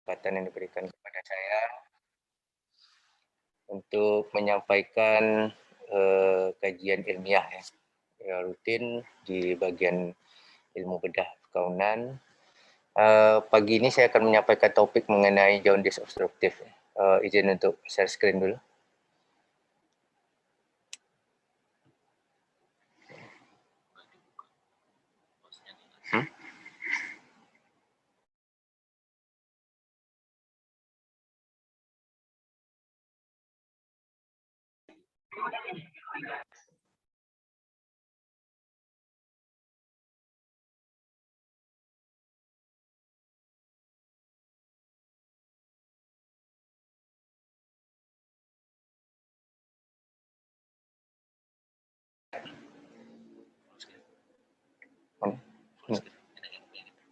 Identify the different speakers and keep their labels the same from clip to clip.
Speaker 1: kesempatan yang diberikan kepada saya untuk menyampaikan kajian ilmiah ya, rutin di bagian ilmu bedah perkawinan. Pagi ini saya akan menyampaikan topik mengenai jaundice obstruktif. Izin untuk share screen dulu.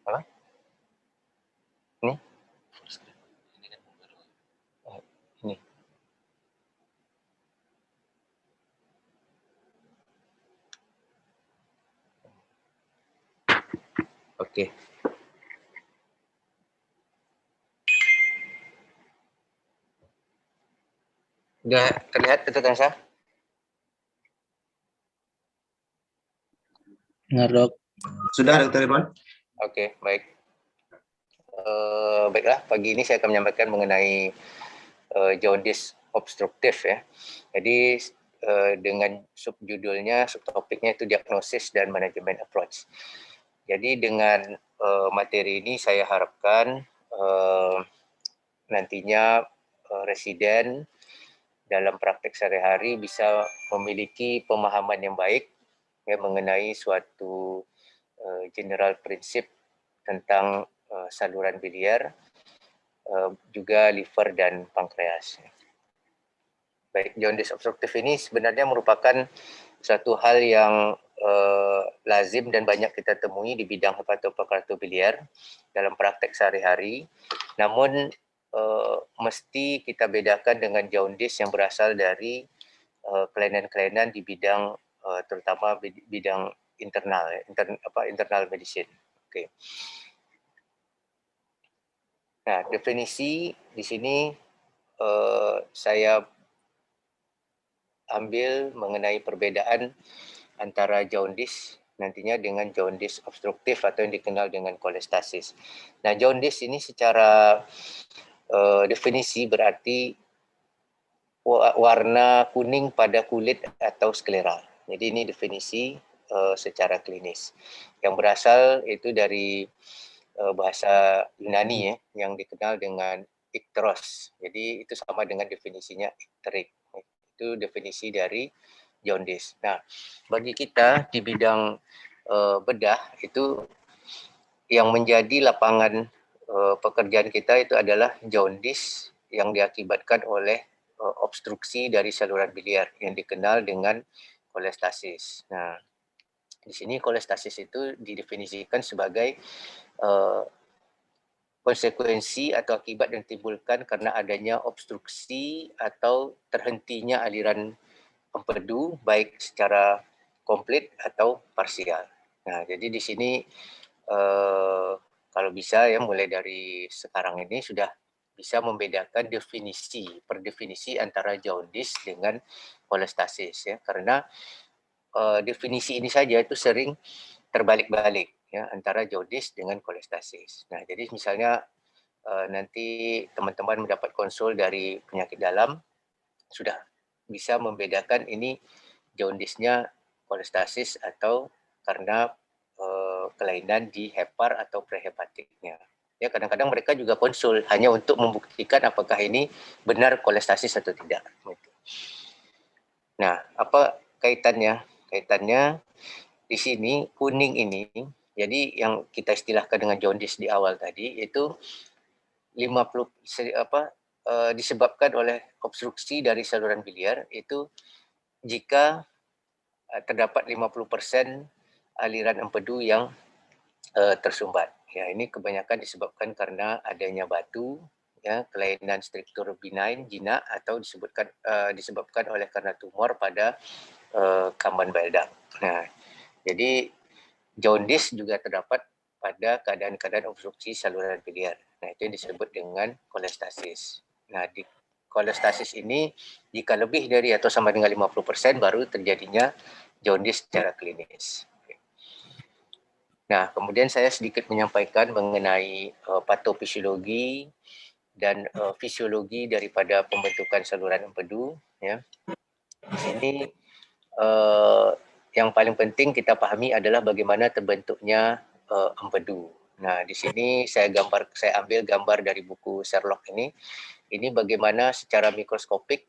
Speaker 1: Apa? Ini? Ini. Oke. Sudah terlihat itu kan, Sah?
Speaker 2: Benar, Dok.
Speaker 3: Sudah, Dr. Irwan.
Speaker 1: Oke, baik. Baiklah, pagi ini saya akan menyampaikan mengenai jaundice obstruktif ya. Jadi dengan subjudulnya, subtopiknya itu diagnosis dan manajemen approach. Jadi dengan materi ini saya harapkan nantinya residen dalam praktek sehari-hari bisa memiliki pemahaman yang baik ya, mengenai suatu general prinsip tentang saluran biliar, juga liver dan pankreas. Baik, jaundice obstruktif ini sebenarnya merupakan suatu hal yang lazim dan banyak kita temui di bidang hepatopankreatobiliar dalam praktek sehari-hari. Namun mesti kita bedakan dengan jaundice yang berasal dari kelainan-kelainan di bidang terutama bidang internal, internal medicine. Oke. Nah, definisi di sini saya ambil mengenai perbedaan antara jaundice nantinya dengan jaundice obstruktif atau yang dikenal dengan kolestasis. Nah, jaundice ini secara definisi berarti warna kuning pada kulit atau sklera. Jadi ini definisi secara klinis. Yang berasal itu dari bahasa Yunani ya, yang dikenal dengan ikteros. Jadi itu sama dengan definisinya ikterik. Itu definisi dari jaundice. Nah, bagi kita di bidang bedah itu yang menjadi lapangan pekerjaan kita itu adalah jaundice yang diakibatkan oleh obstruksi dari saluran biliar yang dikenal dengan kolestasis. Nah, di sini kolestasis itu didefinisikan sebagai konsekuensi atau akibat yang ditimbulkan karena adanya obstruksi atau terhentinya aliran empedu baik secara komplit atau parsial. Nah, jadi di sini kalau bisa ya mulai dari sekarang ini sudah bisa membedakan per definisi antara jaundice dengan kolestasis ya, karena definisi ini saja itu sering terbalik-balik ya antara jaundice dengan kolestasis. Nah, jadi misalnya nanti teman-teman mendapat konsul dari penyakit dalam sudah bisa membedakan ini jaundice-nya kolestasis atau karena kelainan di hepar atau prehepatiknya. Ya, kadang-kadang mereka juga konsul hanya untuk membuktikan apakah ini benar kolestasis atau tidak. Nah, apa kaitannya? Kaitannya di sini kuning ini, jadi yang kita istilahkan dengan jaundice di awal tadi itu 50 disebabkan oleh obstruksi dari saluran biliar itu jika terdapat 50% aliran empedu yang tersumbat. Ya, ini kebanyakan disebabkan karena adanya batu, ya, kelainan struktur benign, jinak, atau disebabkan oleh karena tumor pada kamban bile duct. Nah, jadi jaundice juga terdapat pada keadaan-keadaan obstruksi saluran biliar. Nah, itu yang disebut dengan kolestasis. Nah, di kolestasis ini jika lebih dari atau sama dengan 50% baru terjadinya jaundice secara klinis. Nah, kemudian saya sedikit menyampaikan mengenai patofisiologi dan fisiologi daripada pembentukan saluran empedu. Ya. Di sini yang paling penting kita pahami adalah bagaimana terbentuknya empedu. Nah, di sini saya ambil gambar dari buku Sherlock ini. Ini bagaimana secara mikroskopik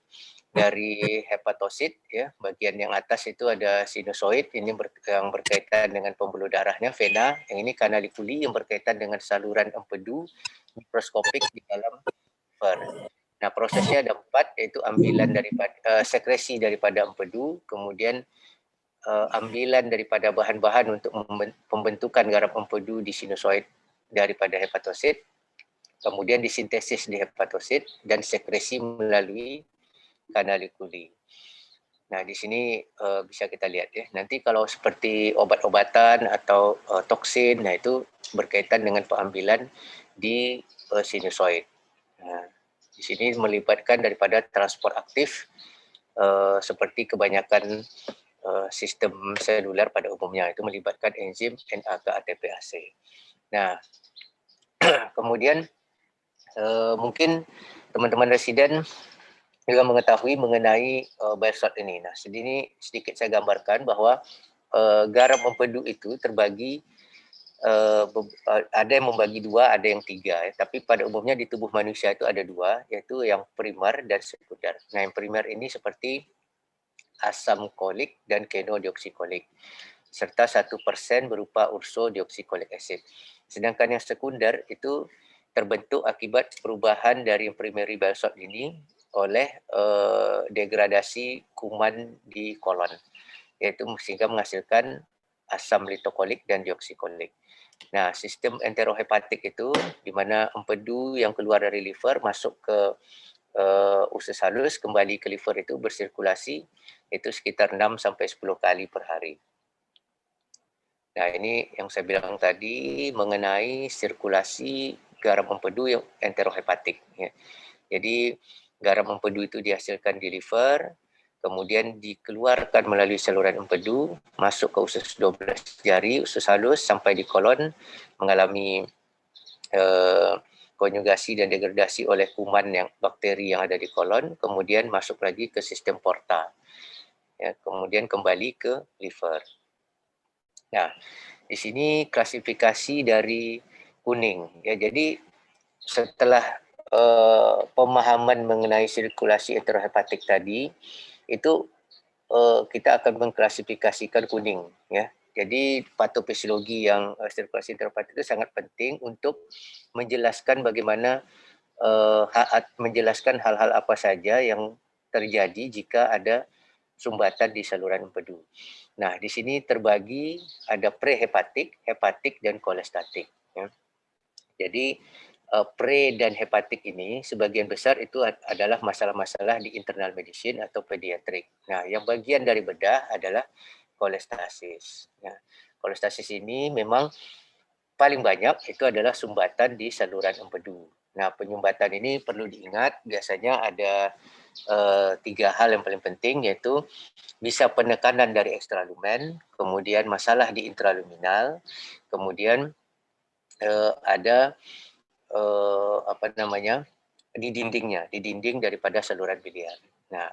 Speaker 1: dari hepatosit, ya, bagian yang atas itu ada sinusoid, ini yang berkaitan dengan pembuluh darahnya, vena, yang ini canaliculi yang berkaitan dengan saluran empedu mikroskopik di dalam liver. Nah, prosesnya ada 4, yaitu ambilan daripada sekresi daripada empedu, kemudian ambilan daripada bahan-bahan untuk pembentukan garam empedu di sinusoid daripada hepatosit, kemudian disintesis di hepatosit dan sekresi melalui canaliculi. Nah, di sini bisa kita lihat ya. Nanti kalau seperti obat-obatan atau toksin, nah itu berkaitan dengan pengambilan di sinusoid. Nah, di sini melibatkan daripada transport aktif seperti kebanyakan sistem seluler pada umumnya, itu melibatkan enzim NAK-ATPase. Nah, kemudian mungkin teman-teman residen juga mengetahui mengenai biosalt ini. Nah, sini sedikit saya gambarkan bahwa garam empedu itu terbagi ada yang membagi 2, ada yang 3. Tapi pada umumnya di tubuh manusia itu ada 2, yaitu yang primer dan sekunder. Nah, yang primer ini seperti asam kolik dan kenodioksikolik, serta 1% berupa ursodioksikolik acid. Sedangkan yang sekunder itu terbentuk akibat perubahan dari primary bile salt ini oleh degradasi kuman di kolon, yaitu sehingga menghasilkan asam litokolik dan dioksikolik. Nah, sistem enterohepatik itu di mana empedu yang keluar dari liver masuk ke usus halus, kembali ke liver itu bersirkulasi itu sekitar 6 sampai 10 kali per hari. Nah, ini yang saya bilang tadi mengenai sirkulasi garam empedu yang enterohepatik. Ya. Jadi garam empedu itu dihasilkan di liver, kemudian dikeluarkan melalui saluran empedu, masuk ke usus 12 jari, usus halus sampai di kolon, mengalami konjugasi dan degradasi oleh kuman yang bakteri yang ada di kolon, kemudian masuk lagi ke sistem porta, ya, kemudian kembali ke liver. Nah, di sini klasifikasi dari kuning. Ya, jadi setelah pemahaman mengenai sirkulasi enterohepatik tadi, itu kita akan mengklasifikasikan kuning. Ya, jadi patofisiologi yang sirkulasi enterohepatik itu sangat penting untuk menjelaskan bagaimana menjelaskan hal-hal apa saja yang terjadi jika ada sumbatan di saluran empedu. Nah, di sini terbagi ada prehepatik, hepatik, dan kolestatik. Ya. Jadi pre dan hepatik ini sebagian besar itu adalah masalah-masalah di internal medicine atau pediatrik. Nah, yang bagian dari bedah adalah kolestasis. Ya. Kolestasis ini memang paling banyak itu adalah sumbatan di saluran empedu. Nah, penyumbatan ini perlu diingat biasanya ada 3 hal yang paling penting, yaitu bisa penekanan dari ekstralumen, kemudian masalah di intraluminal, kemudian ada di dindingnya, di dinding daripada saluran biliar. Nah,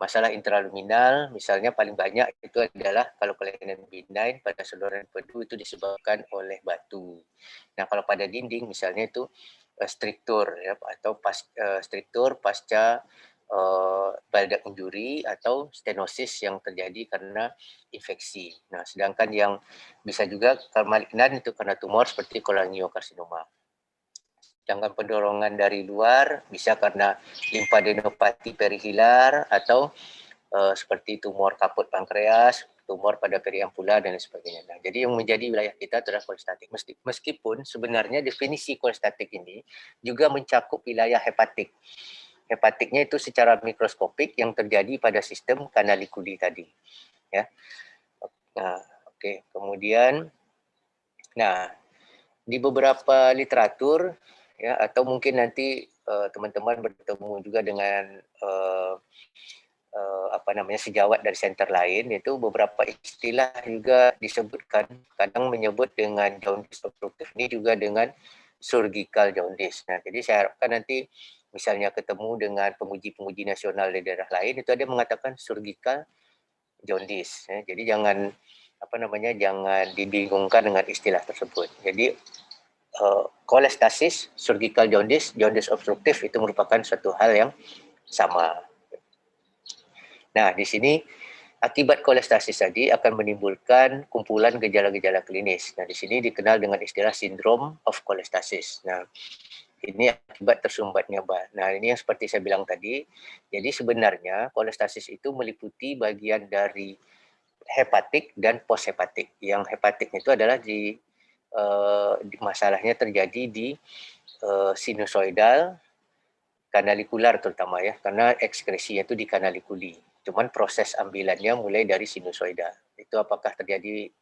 Speaker 1: masalah intraluminal misalnya paling banyak itu adalah kalau kelainan benign pada saluran empedu itu disebabkan oleh batu. Nah, kalau pada dinding misalnya itu struktur ya, atau struktur pasca baldak injury atau stenosis yang terjadi karena infeksi. Nah, sedangkan yang bisa juga malignan itu karena tumor seperti kolangiokarsinoma. Sedangkan pendorongan dari luar bisa karena limfadenopati perihilar atau seperti tumor kaput pankreas, tumor pada periampula dan lain sebagainya. Nah, jadi yang menjadi wilayah kita adalah kolestatik. Meskipun sebenarnya definisi kolestatik ini juga mencakup wilayah hepatik. Hepatiknya itu secara mikroskopik yang terjadi pada sistem canaliculi tadi. Ya. Nah, oke. Kemudian, nah di beberapa literatur ya, atau mungkin nanti teman-teman bertemu juga dengan apa namanya, sejawat dari center lain, itu beberapa istilah juga disebutkan, kadang menyebut dengan jaundice obstruktif ini juga dengan surgical jaundice. Nah, jadi saya harapkan nanti misalnya ketemu dengan penguji-penguji nasional di daerah lain, itu ada mengatakan surgical jaundice. Ya. Jadi jangan apa namanya, jangan dibingungkan dengan istilah tersebut. Jadi kolestasis, surgical jaundice, jaundice obstruktif itu merupakan suatu hal yang sama. Nah, di sini akibat kolestasis tadi akan menimbulkan kumpulan gejala-gejala klinis. Nah, di sini dikenal dengan istilah syndrome of cholestasis. Nah, ini akibat tersumbatnya bah. Nah, ini yang seperti saya bilang tadi. Jadi sebenarnya kolestasis itu meliputi bagian dari hepatik dan poshepatik. Yang hepatik itu adalah masalahnya terjadi di sinusoidal, kanalikular terutama ya, karena ekskresinya itu di kanalikuli. Cuman proses ambilannya mulai dari sinusoida. Itu apakah terjadi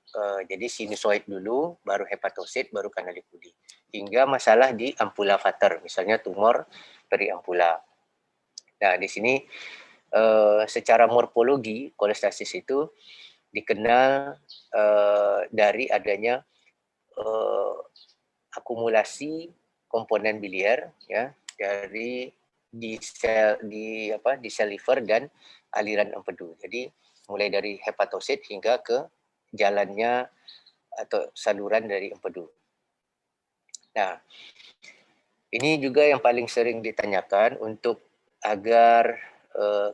Speaker 1: jadi sinusoid dulu, baru hepatosit, baru kanalikuli. Hingga masalah di ampula vater, misalnya tumor periampula. Nah, di sini secara morfologi kolestasis itu dikenal dari adanya akumulasi komponen biliar ya dari di sel liver dan aliran empedu. Jadi mulai dari hepatosit hingga ke jalannya atau saluran dari empedu. Nah, ini juga yang paling sering ditanyakan untuk agar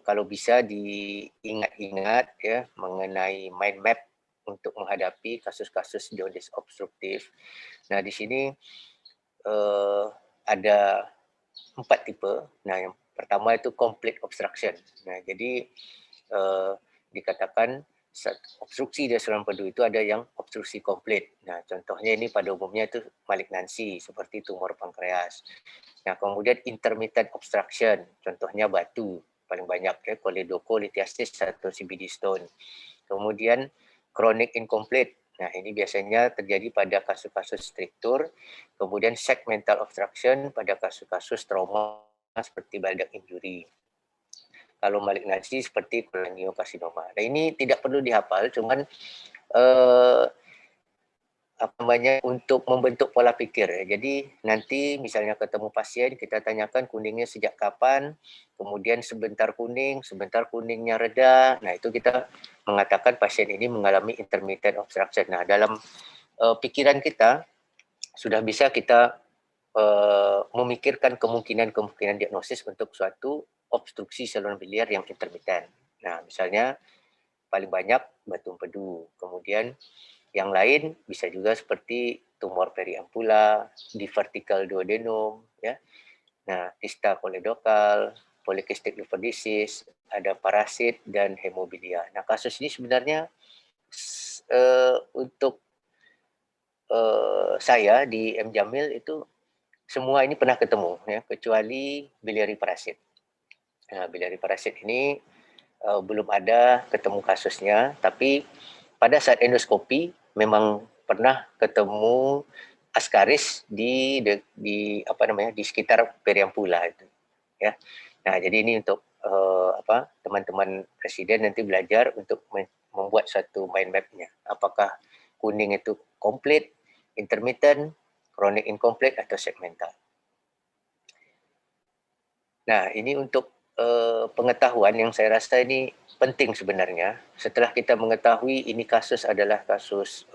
Speaker 1: kalau bisa diingat-ingat ya mengenai mind map untuk menghadapi kasus-kasus jaundice obstruktif. Nah, di sini ada 4 tipe. Nah, yang pertama itu complete obstruction. Nah, jadi dikatakan obstruksi dari saluran empedu itu ada yang obstruksi komplit. Nah, contohnya ini pada umumnya itu malignansi seperti tumor pankreas. Nah, kemudian intermittent obstruction, contohnya batu paling banyak ya, choledocholithiasis atau CBD stone. Kemudian chronic incomplete. Nah, ini biasanya terjadi pada kasus-kasus struktur, kemudian segmental obstruction pada kasus-kasus trauma seperti baldak injury. Kalau malignansi seperti cholangiocarcinoma. Nah, ini tidak perlu dihafal, cuman apa namanya, untuk membentuk pola pikir ya. Jadi nanti misalnya ketemu pasien, kita tanyakan kuningnya sejak kapan, kemudian sebentar kuningnya reda. Nah, itu kita mengatakan pasien ini mengalami intermittent obstruction. Nah, dalam pikiran kita sudah bisa kita memikirkan kemungkinan diagnosis untuk suatu obstruksi saluran biliar yang intermittent. Nah, misalnya paling banyak batu empedu, kemudian yang lain bisa juga seperti tumor periampula, divertical duodenum, ya. Nah, kista koledokal, polycystic liver disease, ada parasit dan hemobilia. Nah, kasus ini sebenarnya untuk saya di M Jamil itu semua ini pernah ketemu, ya, kecuali biliary parasit. Nah, biliary parasit ini belum ada ketemu kasusnya, tapi pada saat endoskopi memang pernah ketemu askaris di apa namanya, di sekitar periampula itu ya. Nah, jadi ini untuk teman-teman presiden nanti belajar untuk membuat suatu mind map-nya. Apakah kuning itu komplit, intermittent, chronic incomplete atau segmental. Nah, ini untuk pengetahuan yang saya rasa ini penting sebenarnya. Setelah kita mengetahui ini kasus adalah kasus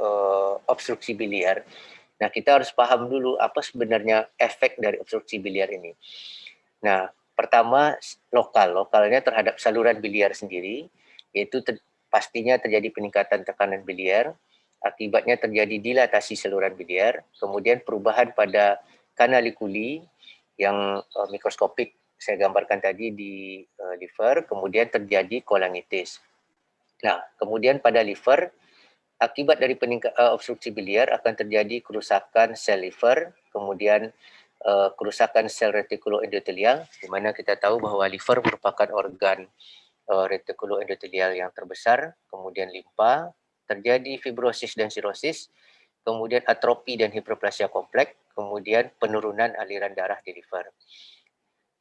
Speaker 1: obstruksi biliar, nah kita harus paham dulu apa sebenarnya efek dari obstruksi biliar ini. Nah, pertama lokalnya terhadap saluran biliar sendiri, yaitu pastinya terjadi peningkatan tekanan biliar, akibatnya terjadi dilatasi saluran biliar, kemudian perubahan pada kanalikuli yang mikroskopik saya gambarkan tadi di liver, kemudian terjadi kolangitis. Nah, kemudian pada liver, akibat dari obstruksi biliar akan terjadi kerusakan sel liver, kemudian kerusakan sel retikuloendotelial, di mana kita tahu bahwa liver merupakan organ retikuloendotelial yang terbesar, kemudian limpa, terjadi fibrosis dan sirosis, kemudian atrofi dan hiperplasia kompleks, kemudian penurunan aliran darah di liver.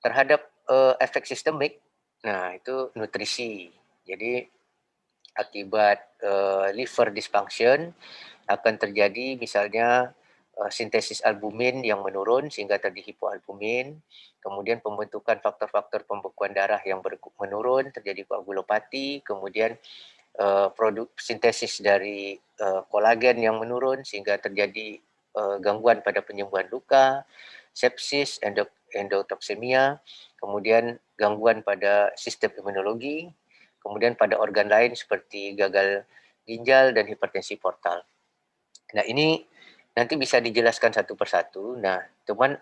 Speaker 1: Terhadap efek sistemik, nah itu nutrisi. Jadi akibat liver dysfunction akan terjadi misalnya sintesis albumin yang menurun sehingga terjadi hipoalbumin, kemudian pembentukan faktor-faktor pembekuan darah yang menurun, terjadi koagulopati, kemudian produk sintesis dari kolagen yang menurun sehingga terjadi gangguan pada penyembuhan luka, sepsis, endotoksemia, kemudian gangguan pada sistem imunologi, kemudian pada organ lain seperti gagal ginjal dan hipertensi portal. Nah, ini nanti bisa dijelaskan satu persatu. Nah, cuman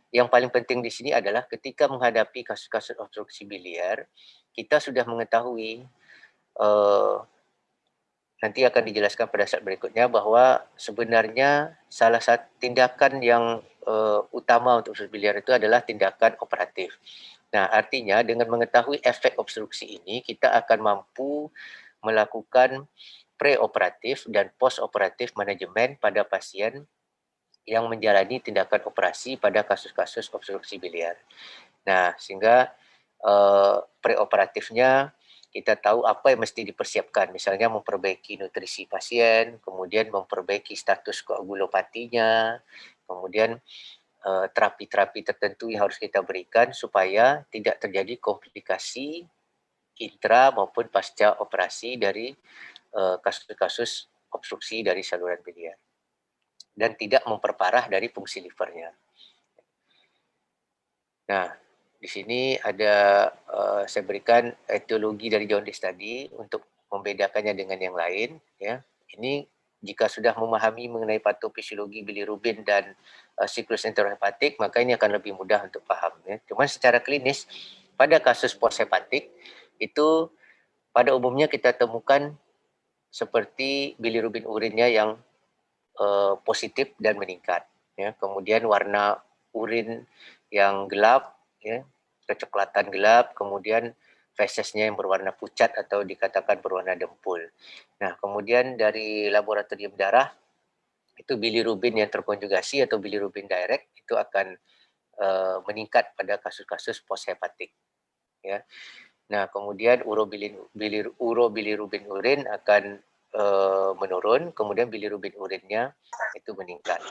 Speaker 1: yang paling penting di sini adalah ketika menghadapi kasus-kasus obstruksi biliar, kita sudah mengetahui nanti akan dijelaskan pada saat berikutnya bahwa sebenarnya salah satu tindakan yang utama untuk obstruksi biliar itu adalah tindakan operatif. Nah, artinya dengan mengetahui efek obstruksi ini, kita akan mampu melakukan preoperatif dan postoperatif manajemen pada pasien yang menjalani tindakan operasi pada kasus-kasus obstruksi biliar. Nah, sehingga preoperatifnya kita tahu apa yang mesti dipersiapkan, misalnya memperbaiki nutrisi pasien, kemudian memperbaiki status koagulopatinya, kemudian terapi-terapi tertentu yang harus kita berikan supaya tidak terjadi komplikasi intra maupun pasca operasi dari kasus-kasus obstruksi dari saluran biliar dan tidak memperparah dari fungsi livernya. Nah, di sini ada saya berikan etiologi dari jaundice tadi untuk membedakannya dengan yang lain. Ya, ini jika sudah memahami mengenai patofisiologi bilirubin dan siklus enterohepatik, maka ini akan lebih mudah untuk paham. Ya. Cuma secara klinis pada kasus poshepatik itu pada umumnya kita temukan seperti bilirubin urinnya yang positif dan meningkat. Ya. Kemudian warna urin yang gelap, ya, kecoklatan gelap, kemudian fesesnya yang berwarna pucat atau dikatakan berwarna dempul. Nah, kemudian dari laboratorium darah, itu bilirubin yang terkonjugasi atau bilirubin direct itu akan meningkat pada kasus-kasus poshepatik. Ya. Nah, kemudian urobilirubin urin akan menurun, kemudian bilirubin urinnya itu meningkat.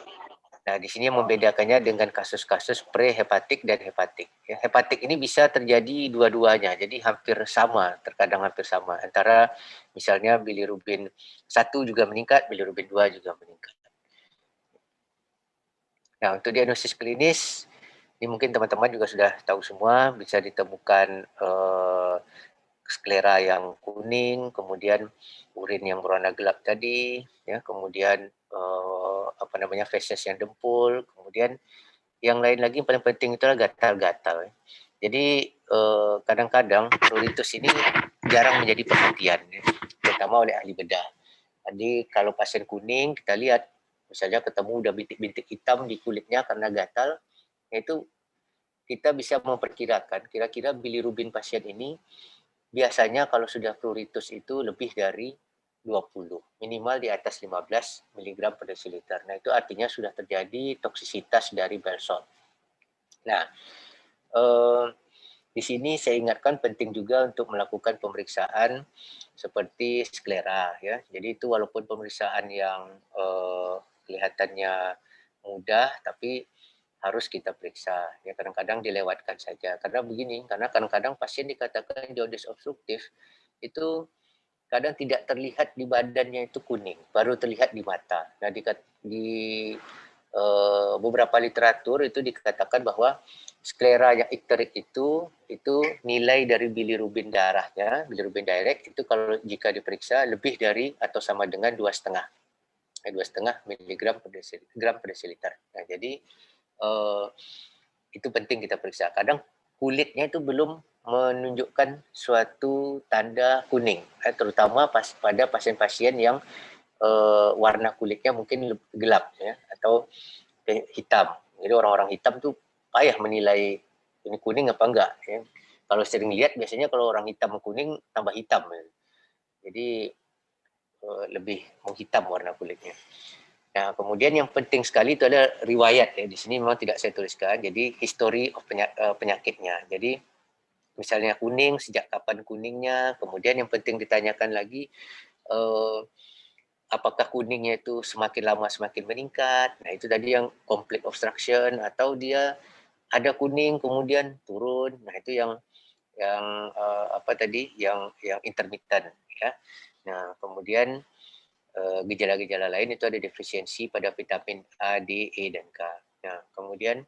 Speaker 1: Nah, di sini yang membedakannya dengan kasus-kasus prehepatik dan hepatik. Ya, hepatik ini bisa terjadi dua-duanya, jadi hampir sama, terkadang hampir sama. Antara misalnya bilirubin 1 juga meningkat, bilirubin 2 juga meningkat. Nah, untuk diagnosis klinis, ini mungkin teman-teman juga sudah tahu semua, bisa ditemukan sklera yang kuning, kemudian urin yang berwarna gelap tadi, ya, kemudian feses yang dempul, kemudian yang lain lagi yang paling penting itu adalah gatal-gatal. Jadi kadang-kadang pruritus ini jarang menjadi perhatian, ya, terutama oleh ahli bedah. Jadi kalau pasien kuning kita lihat, misalnya ketemu udah bintik-bintik hitam di kulitnya karena gatal, itu kita bisa memperkirakan kira-kira bilirubin pasien ini biasanya kalau sudah pruritus itu lebih dari 20, minimal di atas 15 mg per desiliter. Nah, itu artinya sudah terjadi toksisitas dari bile salt. Nah, di sini saya ingatkan penting juga untuk melakukan pemeriksaan seperti sklera, ya. Jadi itu walaupun pemeriksaan yang kelihatannya mudah, tapi harus kita periksa. Ya, kadang-kadang dilewatkan saja. Karena begini, karena kadang-kadang pasien dikatakan jaundice obstruktif itu kadang tidak terlihat di badannya itu kuning, baru terlihat di mata. Nah, di beberapa literatur itu dikatakan bahwa sklera yang ikterik itu nilai dari bilirubin darahnya, bilirubin direct itu kalau jika diperiksa lebih dari atau sama dengan 2,5 miligram per desiliter. Nah, jadi itu penting kita periksa. Kadang kulitnya itu belum menunjukkan suatu tanda kuning, terutama pada pasien-pasien yang warna kulitnya mungkin gelap, ya, atau hitam. Jadi orang-orang hitam tuh payah menilai ini kuning apa enggak. Ya. Kalau sering lihat biasanya kalau orang hitam kuning tambah hitam. Ya. Jadi lebih menghitam warna kulitnya. Nah, kemudian yang penting sekali itu adalah riwayat ya. Di sini memang tidak saya tuliskan. Jadi history of penyakitnya. Jadi misalnya kuning, sejak kapan kuningnya. Kemudian yang penting ditanyakan lagi, apakah kuningnya itu semakin lama semakin meningkat. Nah, itu tadi yang complete obstruction, atau dia ada kuning kemudian turun. Nah, itu yang apa tadi, yang intermittent ya. Nah, kemudian gejala-gejala lain itu ada defisiensi pada vitamin A, D, E, dan K. Nah, kemudian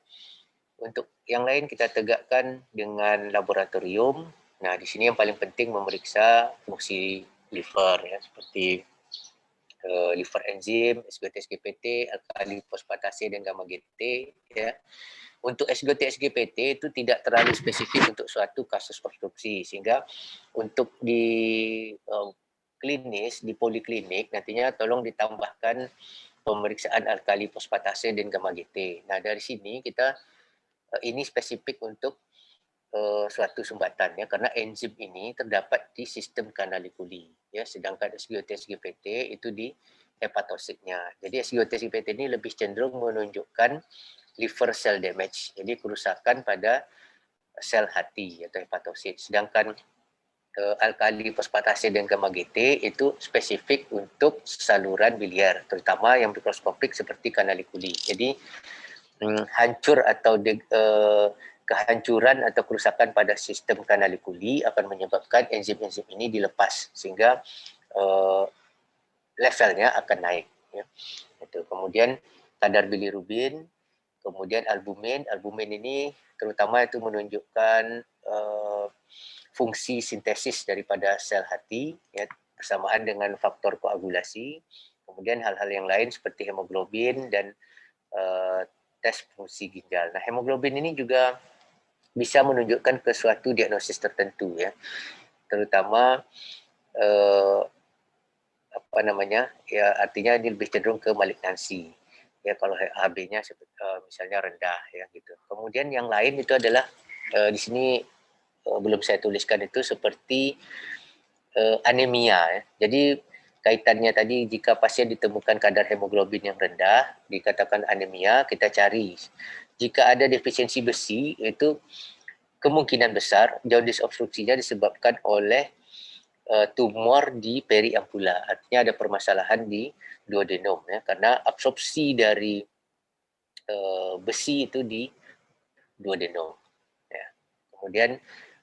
Speaker 1: untuk yang lain kita tegakkan dengan laboratorium. Nah, di sini yang paling penting memeriksa fungsi liver ya, seperti liver enzim, SGT-SGPT, alkali fosfatase, dan gamma GT ya. Untuk SGT-SGPT itu tidak terlalu spesifik untuk suatu kasus obstruksi, sehingga untuk di klinis, di poliklinik nantinya tolong ditambahkan pemeriksaan alkali fosfatase dan gamma GT. Nah, dari sini kita ini spesifik untuk suatu sumbatan ya, karena enzim ini terdapat di sistem kanalikuli ya, sedangkan SGT-SGPT itu di hepatositnya. Jadi SGT-SGPT ini lebih cenderung menunjukkan liver cell damage, jadi kerusakan pada sel hati atau hepatosit. Sedangkan alkali fosfatase dan gamma GT itu spesifik untuk saluran biliar, terutama yang mikroskopik seperti kanalikuli. Jadi hancur atau kehancuran atau kerusakan pada sistem kanalikuli akan menyebabkan enzim-enzim ini dilepas, sehingga levelnya akan naik ya. Itu. Kemudian kadar bilirubin, kemudian albumin. Albumin ini terutama itu menunjukkan fungsi sintesis daripada sel hati ya, bersamaan dengan faktor koagulasi. Kemudian hal-hal yang lain seperti hemoglobin dan tes fungsi ginjal. Nah, hemoglobin ini juga bisa menunjukkan ke suatu diagnosis tertentu ya, terutama apa namanya ya, artinya ini lebih cenderung ke malignansi ya, kalau HB-nya misalnya rendah ya gitu. Kemudian yang lain itu adalah di sini belum saya tuliskan, itu seperti anemia ya. Jadi kaitannya tadi, jika pasien ditemukan kadar hemoglobin yang rendah, dikatakan anemia, kita cari. Jika ada defisiensi besi, itu kemungkinan besar jaundice obstruksinya disebabkan oleh tumor di periampula. Artinya ada permasalahan di duodenum ya, karena absorpsi dari besi itu di duodenum. Ya. Kemudian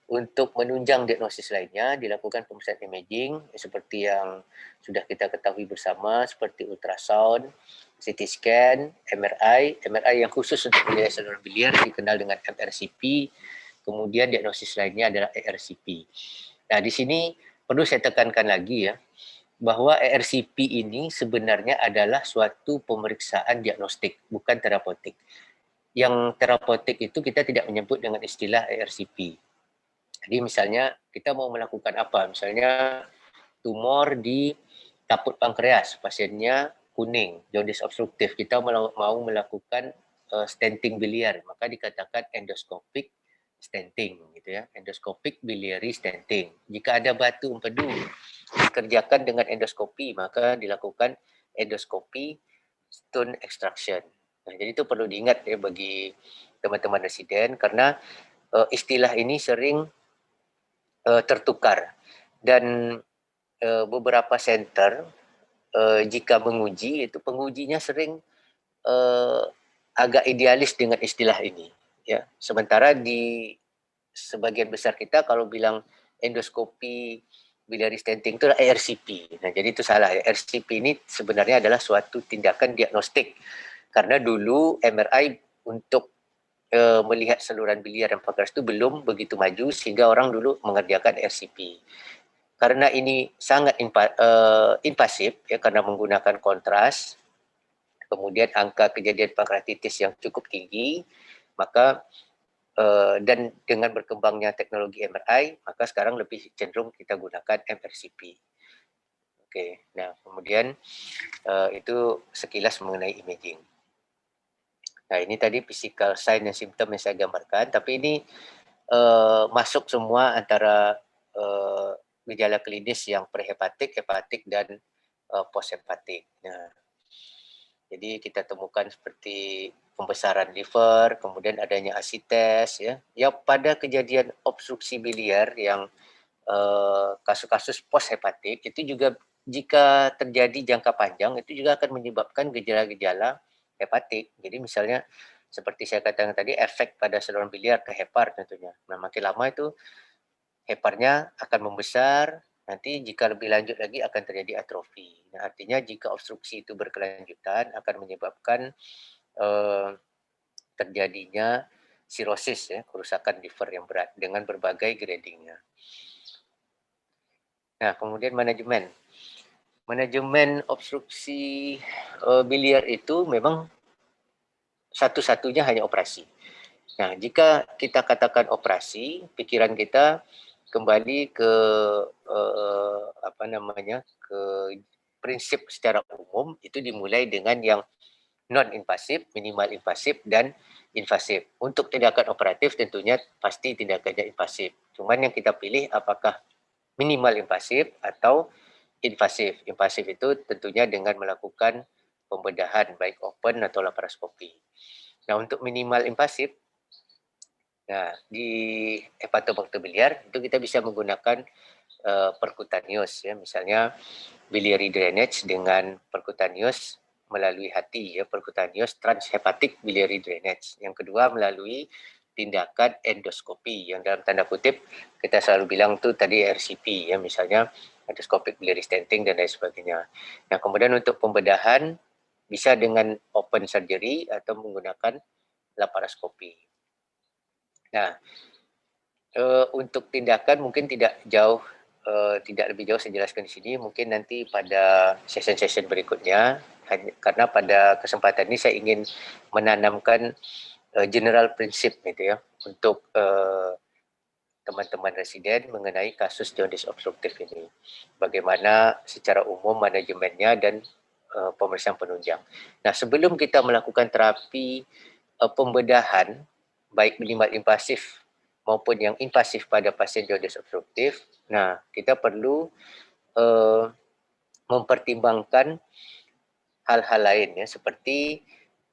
Speaker 1: untuk menunjang diagnosis lainnya, dilakukan pemeriksaan imaging seperti yang sudah kita ketahui bersama, seperti ultrasound, CT scan, MRI. MRI yang khusus untuk melihat saluran biliar dikenal dengan MRCP. Kemudian diagnosis lainnya adalah ERCP. Nah, di sini perlu saya tekankan lagi ya, bahwa ERCP ini sebenarnya adalah suatu pemeriksaan diagnostik, bukan terapeutik. Yang terapeutik itu kita tidak menyebut dengan istilah ERCP. Jadi misalnya kita mau melakukan apa? Misalnya tumor di kaput pankreas, pasiennya kuning, jaundice obstruktif. Kita mau melakukan stenting biliar, maka dikatakan endoscopic stenting gitu ya, endoscopic biliary stenting. Jika ada batu empedu dikerjakan dengan endoskopi, maka dilakukan endoskopi stone extraction. Nah, jadi itu perlu diingat ya bagi teman-teman residen, karena istilah ini sering tertukar, dan beberapa center jika menguji itu pengujinya sering agak idealis dengan istilah ini ya, sementara di sebagian besar kita kalau bilang endoskopi biliary stenting itu ERCP. Nah, jadi itu salah ya. ERCP ini sebenarnya adalah suatu tindakan diagnostik, karena dulu MRI untuk melihat saluran biliar dan pankreas itu belum begitu maju, sehingga orang dulu mengerjakan RCP. Karena ini sangat invasif ya, karena menggunakan kontras, kemudian angka kejadian pankreatitis yang cukup tinggi, maka dan dengan berkembangnya teknologi MRI, maka sekarang lebih cenderung kita gunakan MRCP. Oke, nah kemudian itu sekilas mengenai imaging. Nah, ini tadi physical sign dan symptom yang saya gambarkan, tapi ini masuk semua antara gejala klinis yang prehepatik, hepatik, dan poshepatik. Nah, Jadi kita temukan seperti pembesaran liver, kemudian adanya asites, ya. Ya pada kejadian obstruksi biliar yang kasus-kasus post hepatik itu juga jika terjadi jangka panjang itu juga akan menyebabkan gejala-gejala hepatik. Jadi misalnya seperti saya katakan tadi efek pada saluran biliar ke hepar tentunya. Nah, makin lama itu heparnya akan membesar, nanti jika lebih lanjut lagi akan terjadi atrofi. Nah, artinya jika obstruksi itu berkelanjutan akan menyebabkan eh, terjadinya sirosis, ya, kerusakan liver yang berat dengan berbagai gradingnya. Nah, kemudian manajemen. Manajemen obstruksi biliar itu memang satu-satunya hanya operasi. Nah, jika kita katakan operasi, pikiran kita kembali ke apa namanya, ke prinsip secara umum itu dimulai dengan yang non invasif, minimal invasif, dan invasif. Untuk tindakan operatif tentunya pasti tindakannya invasif. Cuman yang kita pilih apakah minimal invasif atau invasif. Invasif itu tentunya dengan melakukan pembedahan baik open atau laparoskopi. Nah, untuk minimal invasif, nah di hepatobakter biliar itu kita bisa menggunakan percutaneous, ya, misalnya biliary drainage dengan percutaneous melalui hati, ya, percutaneous transhepatic biliary drainage. Yang kedua melalui tindakan endoskopi yang dalam tanda kutip kita selalu bilang tuh tadi RCP, ya, misalnya endoscopic biliary stenting dan lain sebagainya. Nah, kemudian untuk pembedahan bisa dengan open surgery atau menggunakan laparoskopi. Nah, untuk tindakan mungkin tidak lebih jauh saya jelaskan di sini, mungkin nanti pada session-session berikutnya, karena pada kesempatan ini saya ingin menanamkan general prinsip gitu ya untuk teman-teman residen mengenai kasus jaundice obstruktif ini. Bagaimana secara umum manajemennya dan pemeriksaan penunjang. Nah, sebelum kita melakukan terapi pembedahan baik minimal invasif maupun yang invasif pada pasien jaundice obstruktif, nah kita perlu mempertimbangkan hal-hal lain, ya, seperti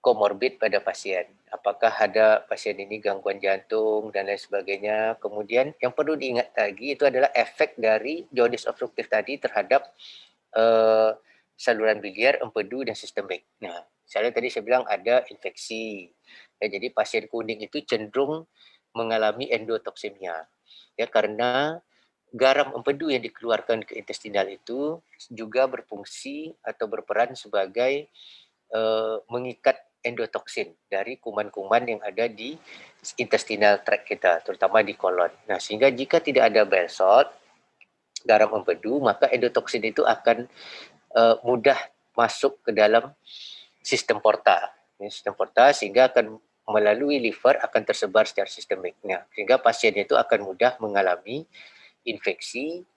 Speaker 1: komorbid pada pasien. Apakah ada pasien ini gangguan jantung dan lain sebagainya. Kemudian yang perlu diingat lagi itu adalah efek dari jaundice obstruktif tadi terhadap saluran biliar, empedu, dan sistemik. Nah, misalnya tadi saya bilang ada infeksi. Ya, jadi pasien kuning itu cenderung mengalami endotoksimia. Ya, karena garam empedu yang dikeluarkan ke intestinal itu juga berfungsi atau berperan sebagai mengikat endotoksin dari kuman-kuman yang ada di intestinal tract kita, terutama di kolon. Nah, sehingga jika tidak ada bile salt, garam empedu, maka endotoksin itu akan mudah masuk ke dalam sistem porta. Sistem porta sehingga akan melalui liver akan tersebar secara sistemik. Nah, sehingga pasien itu akan mudah mengalami infeksi,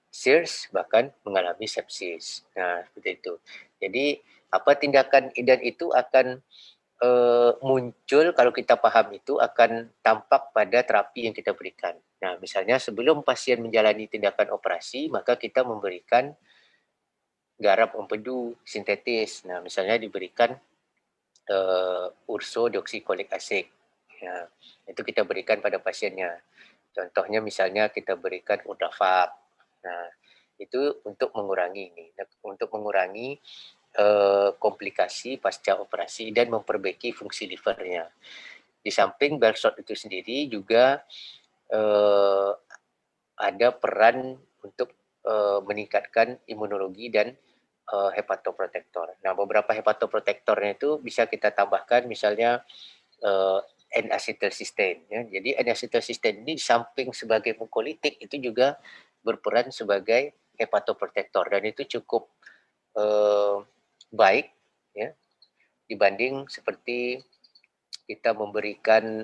Speaker 1: SIRS, bahkan mengalami sepsis. Nah, seperti itu. Jadi, apa tindakan dan itu akan muncul kalau kita paham itu akan tampak pada terapi yang kita berikan. Nah, misalnya sebelum pasien menjalani tindakan operasi, maka kita memberikan garam empedu sintetis. Nah, misalnya diberikan ursodeoksikolik asid. Ya, itu kita berikan pada pasiennya. Contohnya misalnya kita berikan Udafak. Nah, itu untuk mengurangi ini, untuk mengurangi komplikasi pasca operasi dan memperbaiki fungsi livernya. Di samping bile salt itu sendiri juga ada peran untuk meningkatkan imunologi dan hepatoprotektor. Nah, beberapa hepatoprotektornya itu bisa kita tambahkan misalnya N-acetylcysteine. Ya. Jadi N-acetylcysteine ini di samping sebagai mukolitik itu juga berperan sebagai hepatoprotektor dan itu cukup baik, ya, dibanding seperti kita memberikan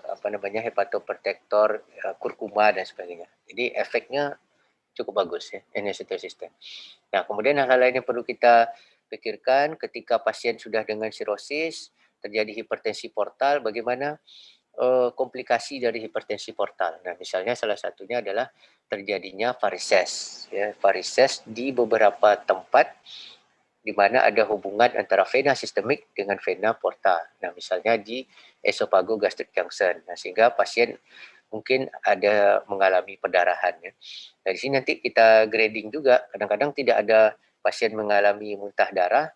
Speaker 1: apa namanya hepatoprotektor kurkuma dan sebagainya. Jadi efeknya cukup bagus, ya, N-acetylcysteine. Nah, kemudian hal lain yang perlu kita pikirkan ketika pasien sudah dengan sirosis, terjadi hipertensi portal, bagaimana komplikasi dari hipertensi portal. Nah, misalnya salah satunya adalah terjadinya varises, ya, varises di beberapa tempat di mana ada hubungan antara vena sistemik dengan vena porta. Nah, misalnya di esophagogastric junction. Nah, sehingga pasien mungkin ada mengalami perdarahan. Ya. Nah, di sini nanti kita grading juga. Kadang-kadang tidak ada pasien mengalami muntah darah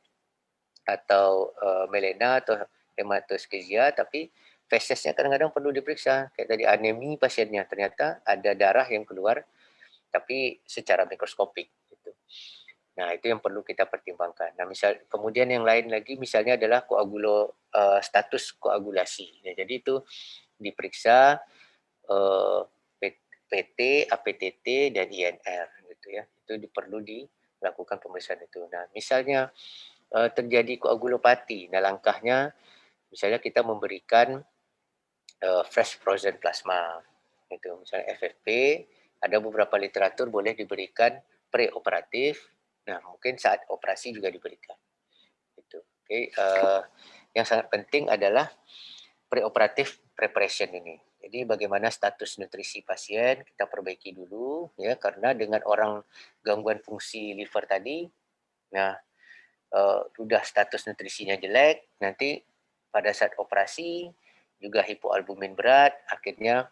Speaker 1: atau melena atau hematoskesia, tapi fesesnya kadang-kadang perlu diperiksa. Kayak tadi anemi pasiennya, ternyata ada darah yang keluar, tapi secara mikroskopik. Gitu. Nah, itu yang perlu kita pertimbangkan. Nah, kemudian yang lain lagi misalnya adalah status koagulasi. Ya, jadi itu diperiksa PT, APTT, dan INR. Gitu ya. Itu perlu dilakukan pemeriksaan itu. Nah, misalnya terjadi koagulopati, nah langkahnya misalnya kita memberikan fresh frozen plasma. Itu misalnya FFP, ada beberapa literatur boleh diberikan preoperatif. Nah, mungkin saat operasi juga diberikan. Itu. Oke, yang sangat penting adalah preoperatif preparation ini. Jadi bagaimana status nutrisi pasien kita perbaiki dulu ya, karena dengan orang gangguan fungsi liver tadi, nah sudah status nutrisinya jelek, nanti pada saat operasi juga hipoalbumin berat, akhirnya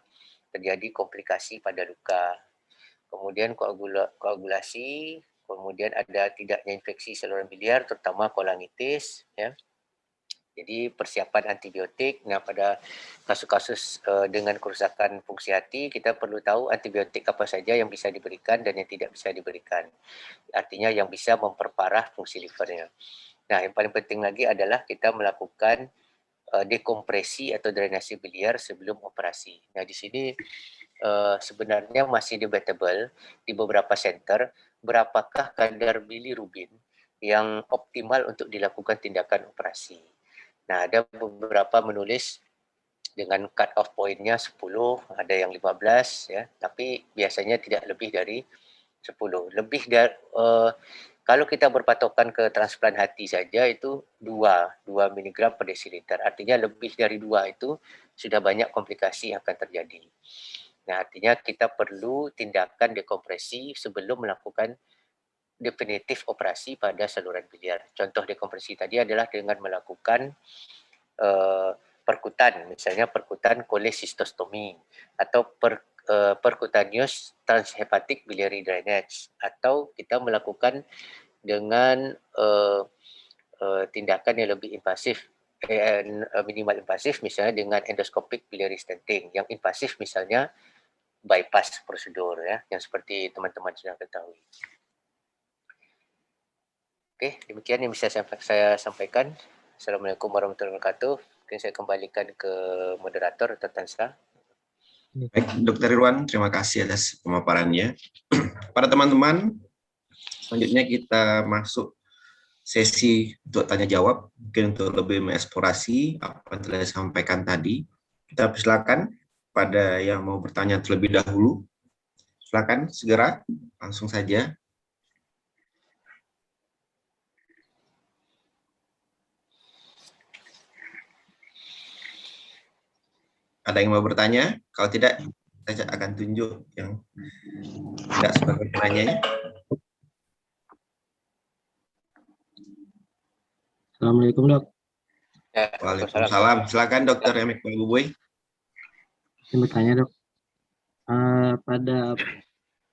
Speaker 1: terjadi komplikasi pada luka. Kemudian koagulasi, kemudian ada tidaknya infeksi saluran biliar, terutama kolangitis, ya. Jadi persiapan antibiotik. Nah, pada kasus-kasus dengan kerusakan fungsi hati, kita perlu tahu antibiotik apa saja yang bisa diberikan dan yang tidak bisa diberikan. Artinya yang bisa memperparah fungsi livernya. Nah, yang paling penting lagi adalah kita melakukan dekompresi atau drainasi biliar sebelum operasi. Nah, di sini sebenarnya masih debatable di beberapa center berapakah kadar bilirubin yang optimal untuk dilakukan tindakan operasi. Nah, ada beberapa menulis dengan cut off point-nya 10, ada yang 15 ya, tapi biasanya tidak lebih dari 10. Lebih dari kalau kita berpatokan ke transplant hati saja itu 2 mg per desiliter. Artinya lebih dari 2 itu sudah banyak komplikasi yang akan terjadi. Nah, artinya kita perlu tindakan dekompresi sebelum melakukan definitif operasi pada saluran biliar. Contoh dekompresi tadi adalah dengan melakukan perkutan, misalnya perkutan kolesistostomi atau percutaneous transhepatic biliary drainage, atau kita melakukan dengan tindakan yang lebih invasif, minimal invasif, misalnya dengan endoscopic biliary stenting. Yang invasif misalnya bypass prosedur ya, yang seperti teman-teman sudah ketahui. Oke, demikian yang bisa saya sampaikan. Assalamualaikum warahmatullahi wabarakatuh. Mungkin saya kembalikan ke moderator Tatansa.
Speaker 2: Baik, Dr. Irwan, terima kasih atas pemaparannya. Para teman-teman, selanjutnya kita masuk sesi untuk tanya jawab, mungkin untuk lebih mengeksplorasi apa yang telah disampaikan tadi. Kita persilakan pada yang mau bertanya terlebih dahulu. Silakan segera, langsung saja. Ada yang mau bertanya? Kalau tidak, saya akan tunjuk yang tidak sebagai penanyanya.
Speaker 3: Assalamualaikum, Dok.
Speaker 1: Ya,
Speaker 2: Waalaikumsalam. Silakan Dr. Emek Buboy.
Speaker 3: Saya bertanya, Dok. Pada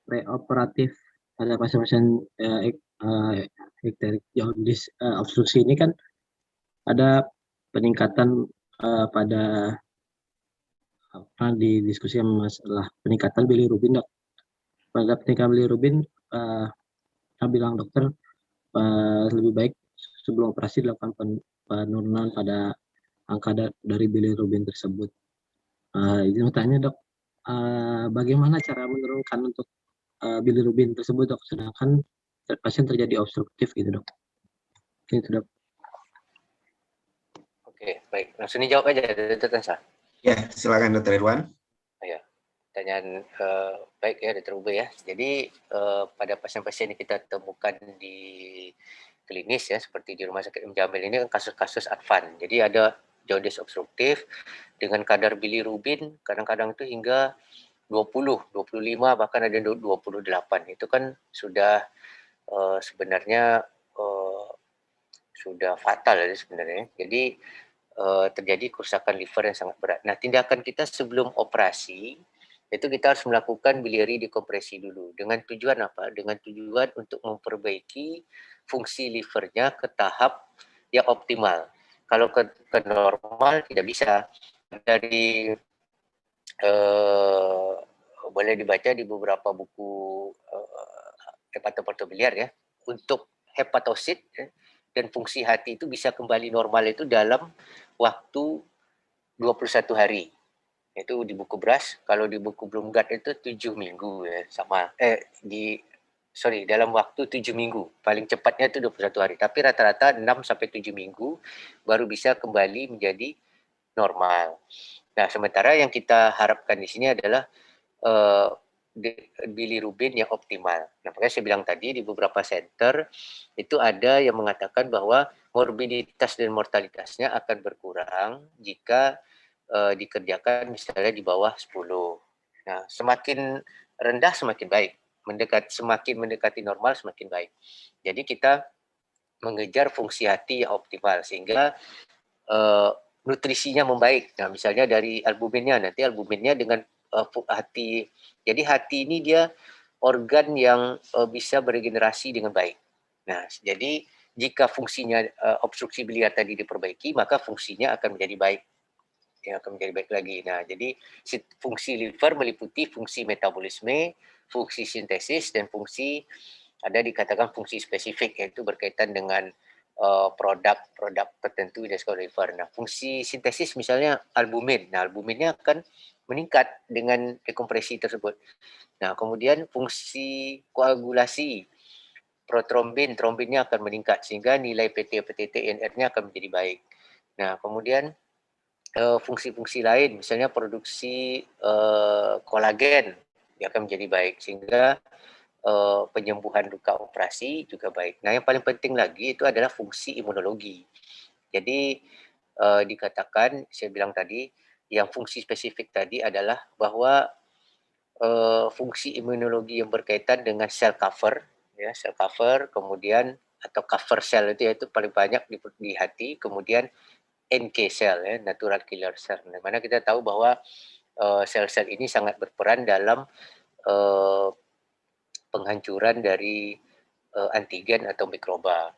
Speaker 3: preoperatif pada pasien-pasien ecteric jaundice obstruksi ini kan ada peningkatan pada di diskusi masalah peningkatan bilirubin, Dok. Pada peningkatan bilirubin, bilang dokter lebih baik sebelum operasi dilakukan penurunan pada angka dari bilirubin tersebut. Izin bertanya, Dok, bagaimana cara menurunkan untuk bilirubin tersebut, Dok, sedangkan pasien terjadi obstruktif gitu, Dok? Gitu, Dok.
Speaker 1: Oke, baik. Langsung dijawab aja, Dr. Tansa.
Speaker 2: Ya, silakan Dr. Irwan.
Speaker 1: Ya, pertanyaan baik ya, Dr. Ube ya. Jadi pada pasien-pasien yang kita temukan di klinis ya, seperti di Rumah Sakit M. Jamil ini kan kasus-kasus advan. Jadi ada jaundice obstruktif dengan kadar bilirubin kadang-kadang itu hingga 20, 25, bahkan ada 28. Itu kan sudah sebenarnya sudah fatal sebenarnya. Jadi terjadi kerusakan liver yang sangat berat. Nah, tindakan kita sebelum operasi itu kita harus melakukan biliary dekompresi dulu. Dengan tujuan apa? Dengan tujuan untuk memperbaiki fungsi livernya ke tahap yang optimal. Kalau ke normal tidak bisa. Dari boleh dibaca di beberapa buku hepatobiliar ya. Untuk hepatosit ya, dan fungsi hati itu bisa kembali normal itu dalam waktu 21 hari. Itu di buku Bras. Kalau di buku Bloomgard itu 7 minggu ya, sama. Dalam waktu 7 minggu. Paling cepatnya itu 21 hari. Tapi rata-rata 6 sampai 7 minggu baru bisa kembali menjadi normal. Nah, sementara yang kita harapkan di sini adalah bilirubin yang optimal. Nah, makanya saya bilang tadi di beberapa center itu ada yang mengatakan bahwa morbiditas dan mortalitasnya akan berkurang jika dikerjakan misalnya di bawah 10. Nah, semakin rendah semakin baik. Semakin mendekati normal semakin baik. Jadi kita mengejar fungsi hati yang optimal sehingga nutrisinya membaik. Nah, misalnya dari albuminnya, nanti albuminnya dengan hati. Jadi hati ini dia organ yang bisa beregenerasi dengan baik. Nah, jadi jika fungsinya obstruksi biliar tadi diperbaiki, maka fungsinya akan menjadi baik. Ya, akan menjadi baik lagi. Nah, jadi fungsi liver meliputi fungsi metabolisme, fungsi sintesis, dan fungsi ada dikatakan fungsi spesifik, yaitu berkaitan dengan produk-produk tertentu dari liver. Nah, fungsi sintesis misalnya albumin. Nah, albuminnya akan meningkat dengan dekompresi tersebut. Nah, kemudian fungsi koagulasi, protrombin, trombinnya akan meningkat sehingga nilai PT-NR-nya akan menjadi baik. Nah, kemudian fungsi-fungsi lain, misalnya produksi kolagen, dia akan menjadi baik sehingga penyembuhan luka operasi juga baik. Nah, yang paling penting lagi itu adalah fungsi imunologi. Jadi dikatakan, saya bilang tadi, yang fungsi spesifik tadi adalah bahwa fungsi imunologi yang berkaitan dengan sel cover, ya sel cover, kemudian atau cover cell itu yaitu paling banyak di hati, kemudian NK cell, ya, natural killer cell. Di mana kita tahu bahwa sel-sel ini sangat berperan dalam penghancuran dari antigen atau mikroba.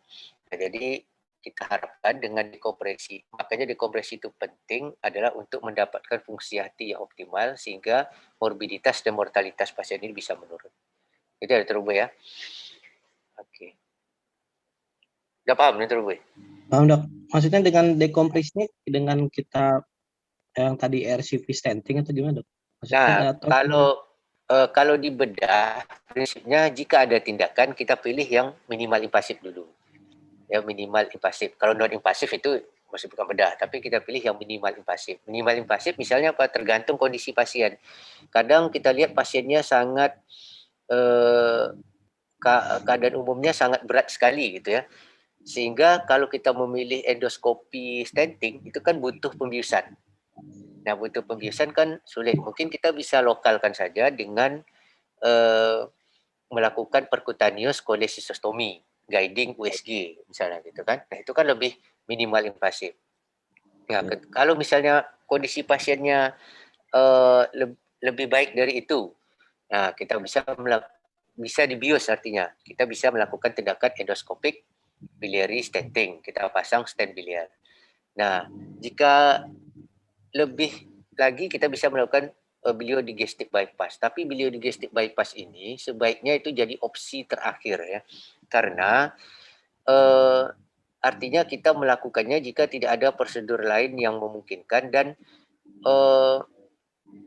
Speaker 1: Nah, jadi kita harapkan dengan dekompresi, makanya dekompresi itu penting adalah untuk mendapatkan fungsi hati yang optimal sehingga morbiditas dan mortalitas pasien ini bisa menurun. Itu ada terubah ya. Oke. Udah paham nih terubah?
Speaker 3: Paham dok. Maksudnya dengan dekompresinya dengan kita yang tadi RCV stenting atau gimana dok?
Speaker 1: Maksudnya, nah, kalau di bedah, prinsipnya jika ada tindakan, kita pilih yang minimal invasif dulu. Ya, minimal invasif. Kalau non invasif itu masih bukan bedah, tapi kita pilih yang minimal invasif. Minimal invasif misalnya apa? Tergantung kondisi pasien. Kadang kita lihat pasiennya sangat, keadaan umumnya sangat berat sekali gitu ya. Sehingga kalau kita memilih endoskopi stenting, itu kan butuh pembiusan. Nah, butuh pembiusan kan sulit. Mungkin kita bisa lokalkan saja dengan melakukan percutaneous cholecystostomy, guiding USG misalnya gitu kan. Nah, itu kan lebih minimal invasif. Ya, kalau misalnya kondisi pasiennya lebih baik dari itu, nah kita bisa dibius, artinya kita bisa melakukan tindakan endoskopik biliary stenting, kita pasang stent biliar. Nah, jika lebih lagi kita bisa melakukan biliodigestif bypass. Tapi biliodigestif bypass ini sebaiknya itu jadi opsi terakhir ya. Karena artinya kita melakukannya jika tidak ada prosedur lain yang memungkinkan dan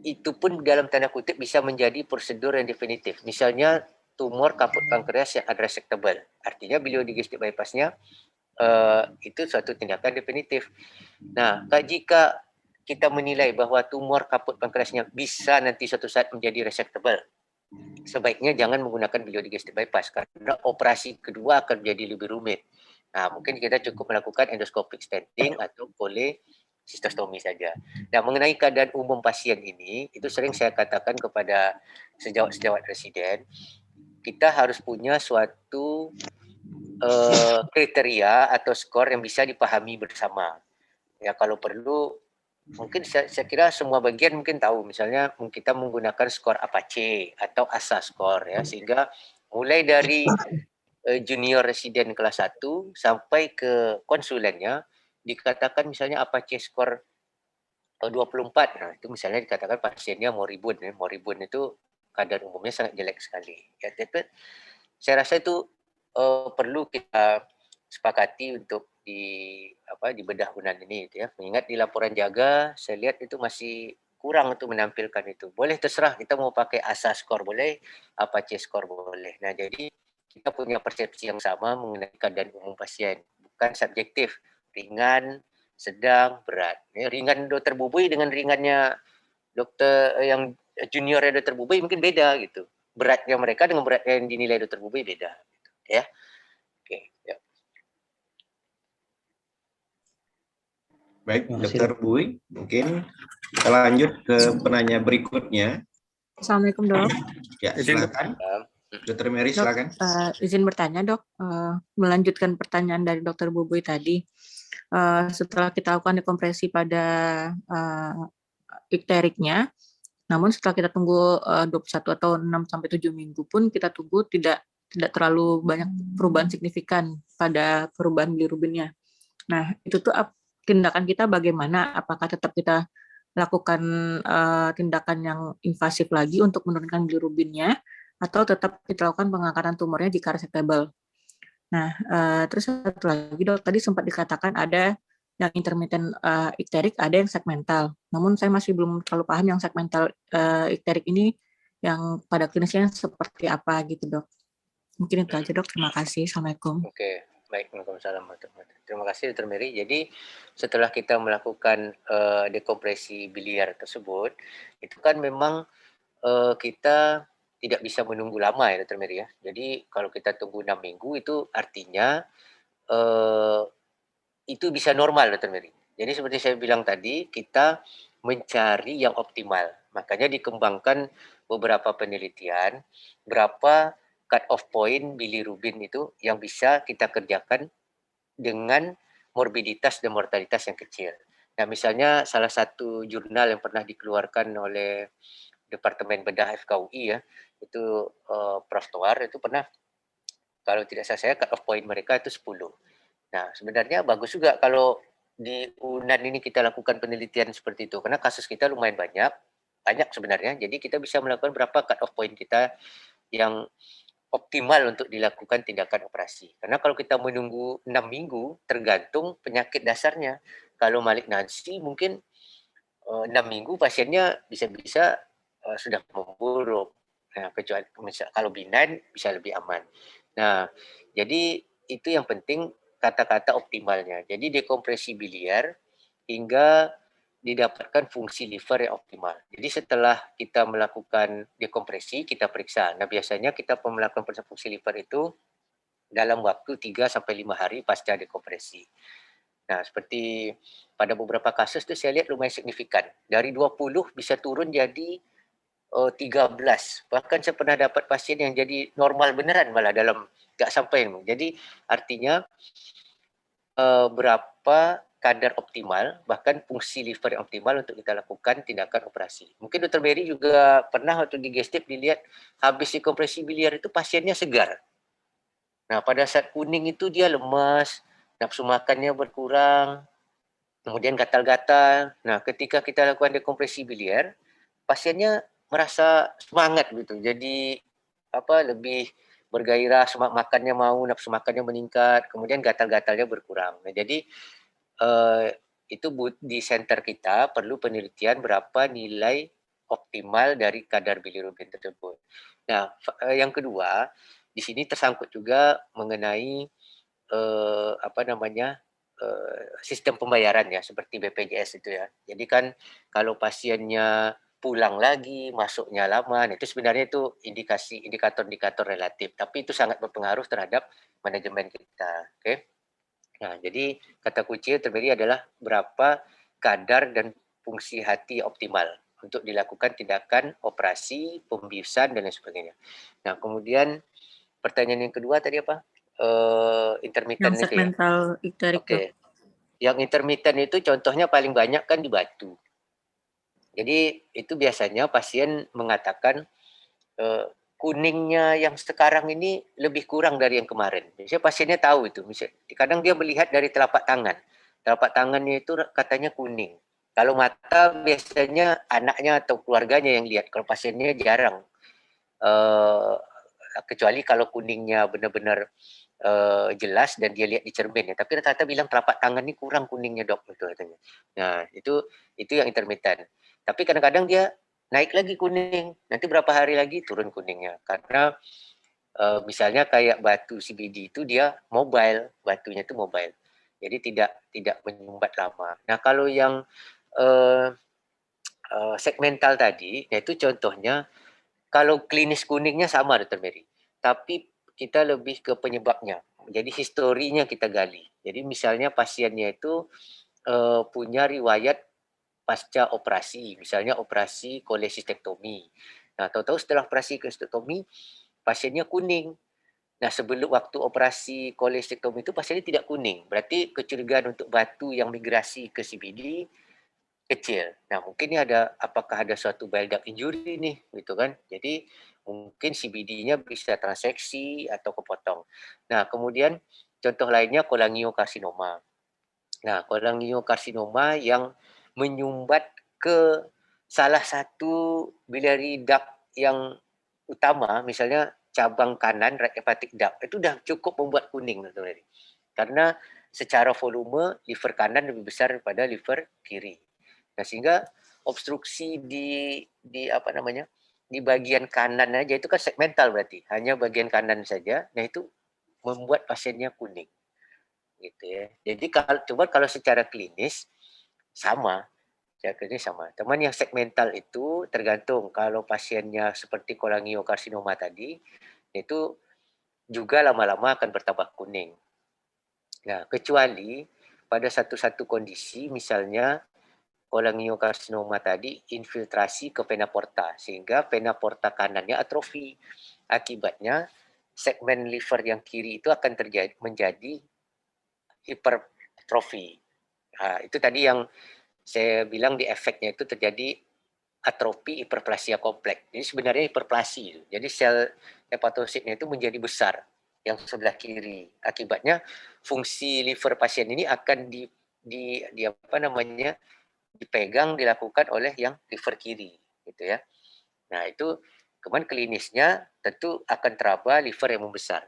Speaker 1: itu pun dalam tanda kutip bisa menjadi prosedur yang definitif. Misalnya tumor kaput pankreas yang unresectable. Artinya biliodigestif bypassnya itu suatu tindakan definitif. Nah, jika kita menilai bahwa tumor kaput pankreasnya bisa nanti suatu saat menjadi resectable, sebaiknya jangan menggunakan biliodigestif bypass karena operasi kedua akan menjadi lebih rumit. Nah, mungkin kita cukup melakukan endoscopic stenting atau cholecystostomy saja. Nah, mengenai keadaan umum pasien ini, itu sering saya katakan kepada sejawat-sejawat residen, kita harus punya suatu kriteria atau skor yang bisa dipahami bersama. Ya kalau perlu mungkin saya kira semua bagian mungkin tahu, misalnya kita menggunakan skor Apache atau ASA skor ya, sehingga mulai dari junior residen kelas 1 sampai ke konsulennya dikatakan misalnya Apache skor 24, nah itu misalnya dikatakan pasiennya moribund ya. Moribund itu kadar umumnya sangat jelek sekali. Ya, tapi saya rasa itu perlu kita sepakati untuk dibedah UNAN ini gitu ya. Mengingat di laporan jaga saya lihat itu masih kurang untuk menampilkan itu. Boleh terserah kita mau pakai ASA skor boleh, Apache skor boleh. Nah, jadi kita punya persepsi yang sama mengenai kadar umum pasien, bukan subjektif, ringan, sedang, berat. Ya, ringan dokter Bubui dengan ringannya dokter yang juniornya dokter Bubui mungkin beda gitu. Beratnya mereka dengan berat yang dinilai dokter Bubui beda. Gitu, ya, oke. Ya.
Speaker 2: Baik, Dokter Bui, mungkin kita lanjut ke penanya berikutnya.
Speaker 4: Assalamualaikum dok.
Speaker 2: Ya, silakan. Dokter Mary, silakan.
Speaker 4: Izin bertanya dok, melanjutkan pertanyaan dari dokter Bubui tadi. Setelah kita lakukan dekompresi pada ikteriknya, namun setelah kita tunggu 21 atau 6 sampai 7 minggu pun kita tunggu tidak terlalu banyak perubahan signifikan pada perubahan bilirubinnya. Nah, itu tuh tindakan kita bagaimana? Apakah tetap kita lakukan tindakan yang invasif lagi untuk menurunkan bilirubinnya, atau tetap kita lakukan pengangkatan tumornya jika resectable? Nah, terus satu lagi dok, tadi sempat dikatakan ada yang intermittent ikterik, ada yang segmental. Namun saya masih belum terlalu paham yang segmental ikterik ini yang pada klinisnya seperti apa gitu dok. Mungkin itu aja dok, terima kasih. Assalamualaikum.
Speaker 1: Oke, baik. Waalaikumsalam. Terima kasih Dr. Mary. Jadi setelah kita melakukan dekompresi biliar tersebut, itu kan memang kita tidak bisa menunggu lama ya Dr. Mary ya. Jadi kalau kita tunggu 6 minggu itu artinya itu bisa normal Dr. Mary. Jadi seperti saya bilang tadi, kita mencari yang optimal. Makanya dikembangkan beberapa penelitian berapa cut off point bilirubin itu yang bisa kita kerjakan dengan morbiditas dan mortalitas yang kecil. Nah, misalnya salah satu jurnal yang pernah dikeluarkan oleh Departemen Bedah FKUI ya, itu Prof. Toar itu pernah, kalau tidak salah saya, cut off point mereka itu 10. Nah, sebenarnya bagus juga kalau di UNAN ini kita lakukan penelitian seperti itu, karena kasus kita lumayan banyak sebenarnya, jadi kita bisa melakukan berapa cut off point kita yang optimal untuk dilakukan tindakan operasi. Karena kalau kita menunggu 6 minggu, tergantung penyakit dasarnya. Kalau malignansi mungkin 6 minggu pasiennya bisa-bisa sudah memburuk. Nah, kecuali kalau benign bisa lebih aman. Nah, jadi itu yang penting kata-kata optimalnya. Jadi dekompresi biliar hingga didapatkan fungsi liver yang optimal. Jadi setelah kita melakukan dekompresi, kita periksa. Nah, biasanya kita melakukan periksa fungsi liver itu dalam waktu 3 sampai 5 hari pasca dekompresi. Nah, seperti pada beberapa kasus itu saya lihat lumayan signifikan. Dari 20 bisa turun jadi 13. Bahkan saya pernah dapat pasien yang jadi normal beneran malah dalam nggak sampai. Jadi artinya berapa kadar optimal, bahkan fungsi liver yang optimal untuk kita lakukan tindakan operasi. Mungkin Dr. Mary juga pernah waktu di gestip dilihat habis dekompresi biliar itu pasiennya segar. Nah, pada saat kuning itu dia lemas, nafsu makannya berkurang, kemudian gatal-gatal. Nah, ketika kita lakukan dekompresi biliar, pasiennya merasa semangat gitu. Jadi lebih bergairah, semangat makannya mau, nafsu makannya meningkat, kemudian gatal-gatalnya berkurang. Nah, jadi itu di center kita perlu penelitian berapa nilai optimal dari kadar bilirubin tersebut. Nah, yang kedua, di sini tersangkut juga mengenai sistem pembayaran ya, seperti BPJS itu ya. Jadi kan kalau pasiennya pulang lagi, masuknya lama, itu sebenarnya itu indikator-indikator relatif, tapi itu sangat berpengaruh terhadap manajemen kita. Oke. Nah, jadi kata kunci terjadi adalah berapa kadar dan fungsi hati optimal untuk dilakukan tindakan operasi, pembiusan dan lain sebagainya. Nah, kemudian pertanyaan yang kedua tadi apa? intermittent
Speaker 4: Yang
Speaker 1: itu ya.
Speaker 4: segmental icteric, Dok.
Speaker 1: Oke. Yang intermittent itu contohnya paling banyak kan di batu. Jadi itu biasanya pasien mengatakan kuningnya yang sekarang ini lebih kurang dari yang kemarin. Biasanya pasiennya tahu itu. Kadang dia melihat dari telapak tangan. Telapak tangannya itu katanya kuning. Kalau mata biasanya anaknya atau keluarganya yang lihat. Kalau pasiennya jarang. Kecuali kalau kuningnya benar-benar jelas dan dia lihat di cermin ya. Tapi rata-rata bilang telapak tangan ini kurang kuningnya, Dok, itu katanya. Nah, itu yang intermittent. Tapi kadang-kadang dia naik lagi kuning, nanti berapa hari lagi turun kuningnya. Karena misalnya kayak batu CBD itu dia mobile, batunya itu mobile. Jadi tidak menyumbat lama. Nah, kalau yang segmental tadi, yaitu contohnya kalau klinis kuningnya sama, Dr. Mary. Tapi kita lebih ke penyebabnya. Jadi historinya kita gali. Jadi misalnya pasiennya itu punya riwayat pasca operasi, misalnya operasi kolesistektomi. Nah, tahu-tahu setelah operasi kolesistektomi, pasiennya kuning. Nah, sebelum waktu operasi kolesistektomi itu pasiennya tidak kuning. Berarti kecurigaan untuk batu yang migrasi ke CBD kecil. Nah, mungkin ini apakah ada suatu bile duct injury nih, gitu kan? Jadi mungkin CBD-nya bisa transeksi atau kepotong. Nah, kemudian contoh lainnya kolangiokarsinoma. Nah, kolangiokarsinoma yang menyumbat ke salah satu biliary duct yang utama, misalnya cabang kanan right hepatic duct, itu udah cukup membuat kuning, teman-teman. Karena secara volume liver kanan lebih besar daripada liver kiri. Nah, sehingga obstruksi di di bagian kanan aja itu kan segmental, berarti hanya bagian kanan saja. Nah, itu membuat pasiennya kuning, gitu ya. Jadi kalau secara klinis sama, secara klinis sama. Teman yang segmental itu tergantung, kalau pasiennya seperti kolangiokarsinoma tadi, itu juga lama-lama akan bertambah kuning. Nah, kecuali pada satu kondisi, misalnya kolangiokarsinoma tadi infiltrasi ke vena porta, sehingga vena porta kanannya atrofi. Akibatnya segmen liver yang kiri itu akan menjadi hipertrofi. Nah, itu tadi yang saya bilang di efeknya itu terjadi atrofi hiperplasia kompleks. Jadi sebenarnya hiperplasi. Jadi sel hepatositnya itu menjadi besar yang sebelah kiri. Akibatnya fungsi liver pasien ini akan dipegang, dilakukan oleh yang liver kiri, gitu ya. Nah, itu kemudian klinisnya tentu akan teraba liver yang membesar.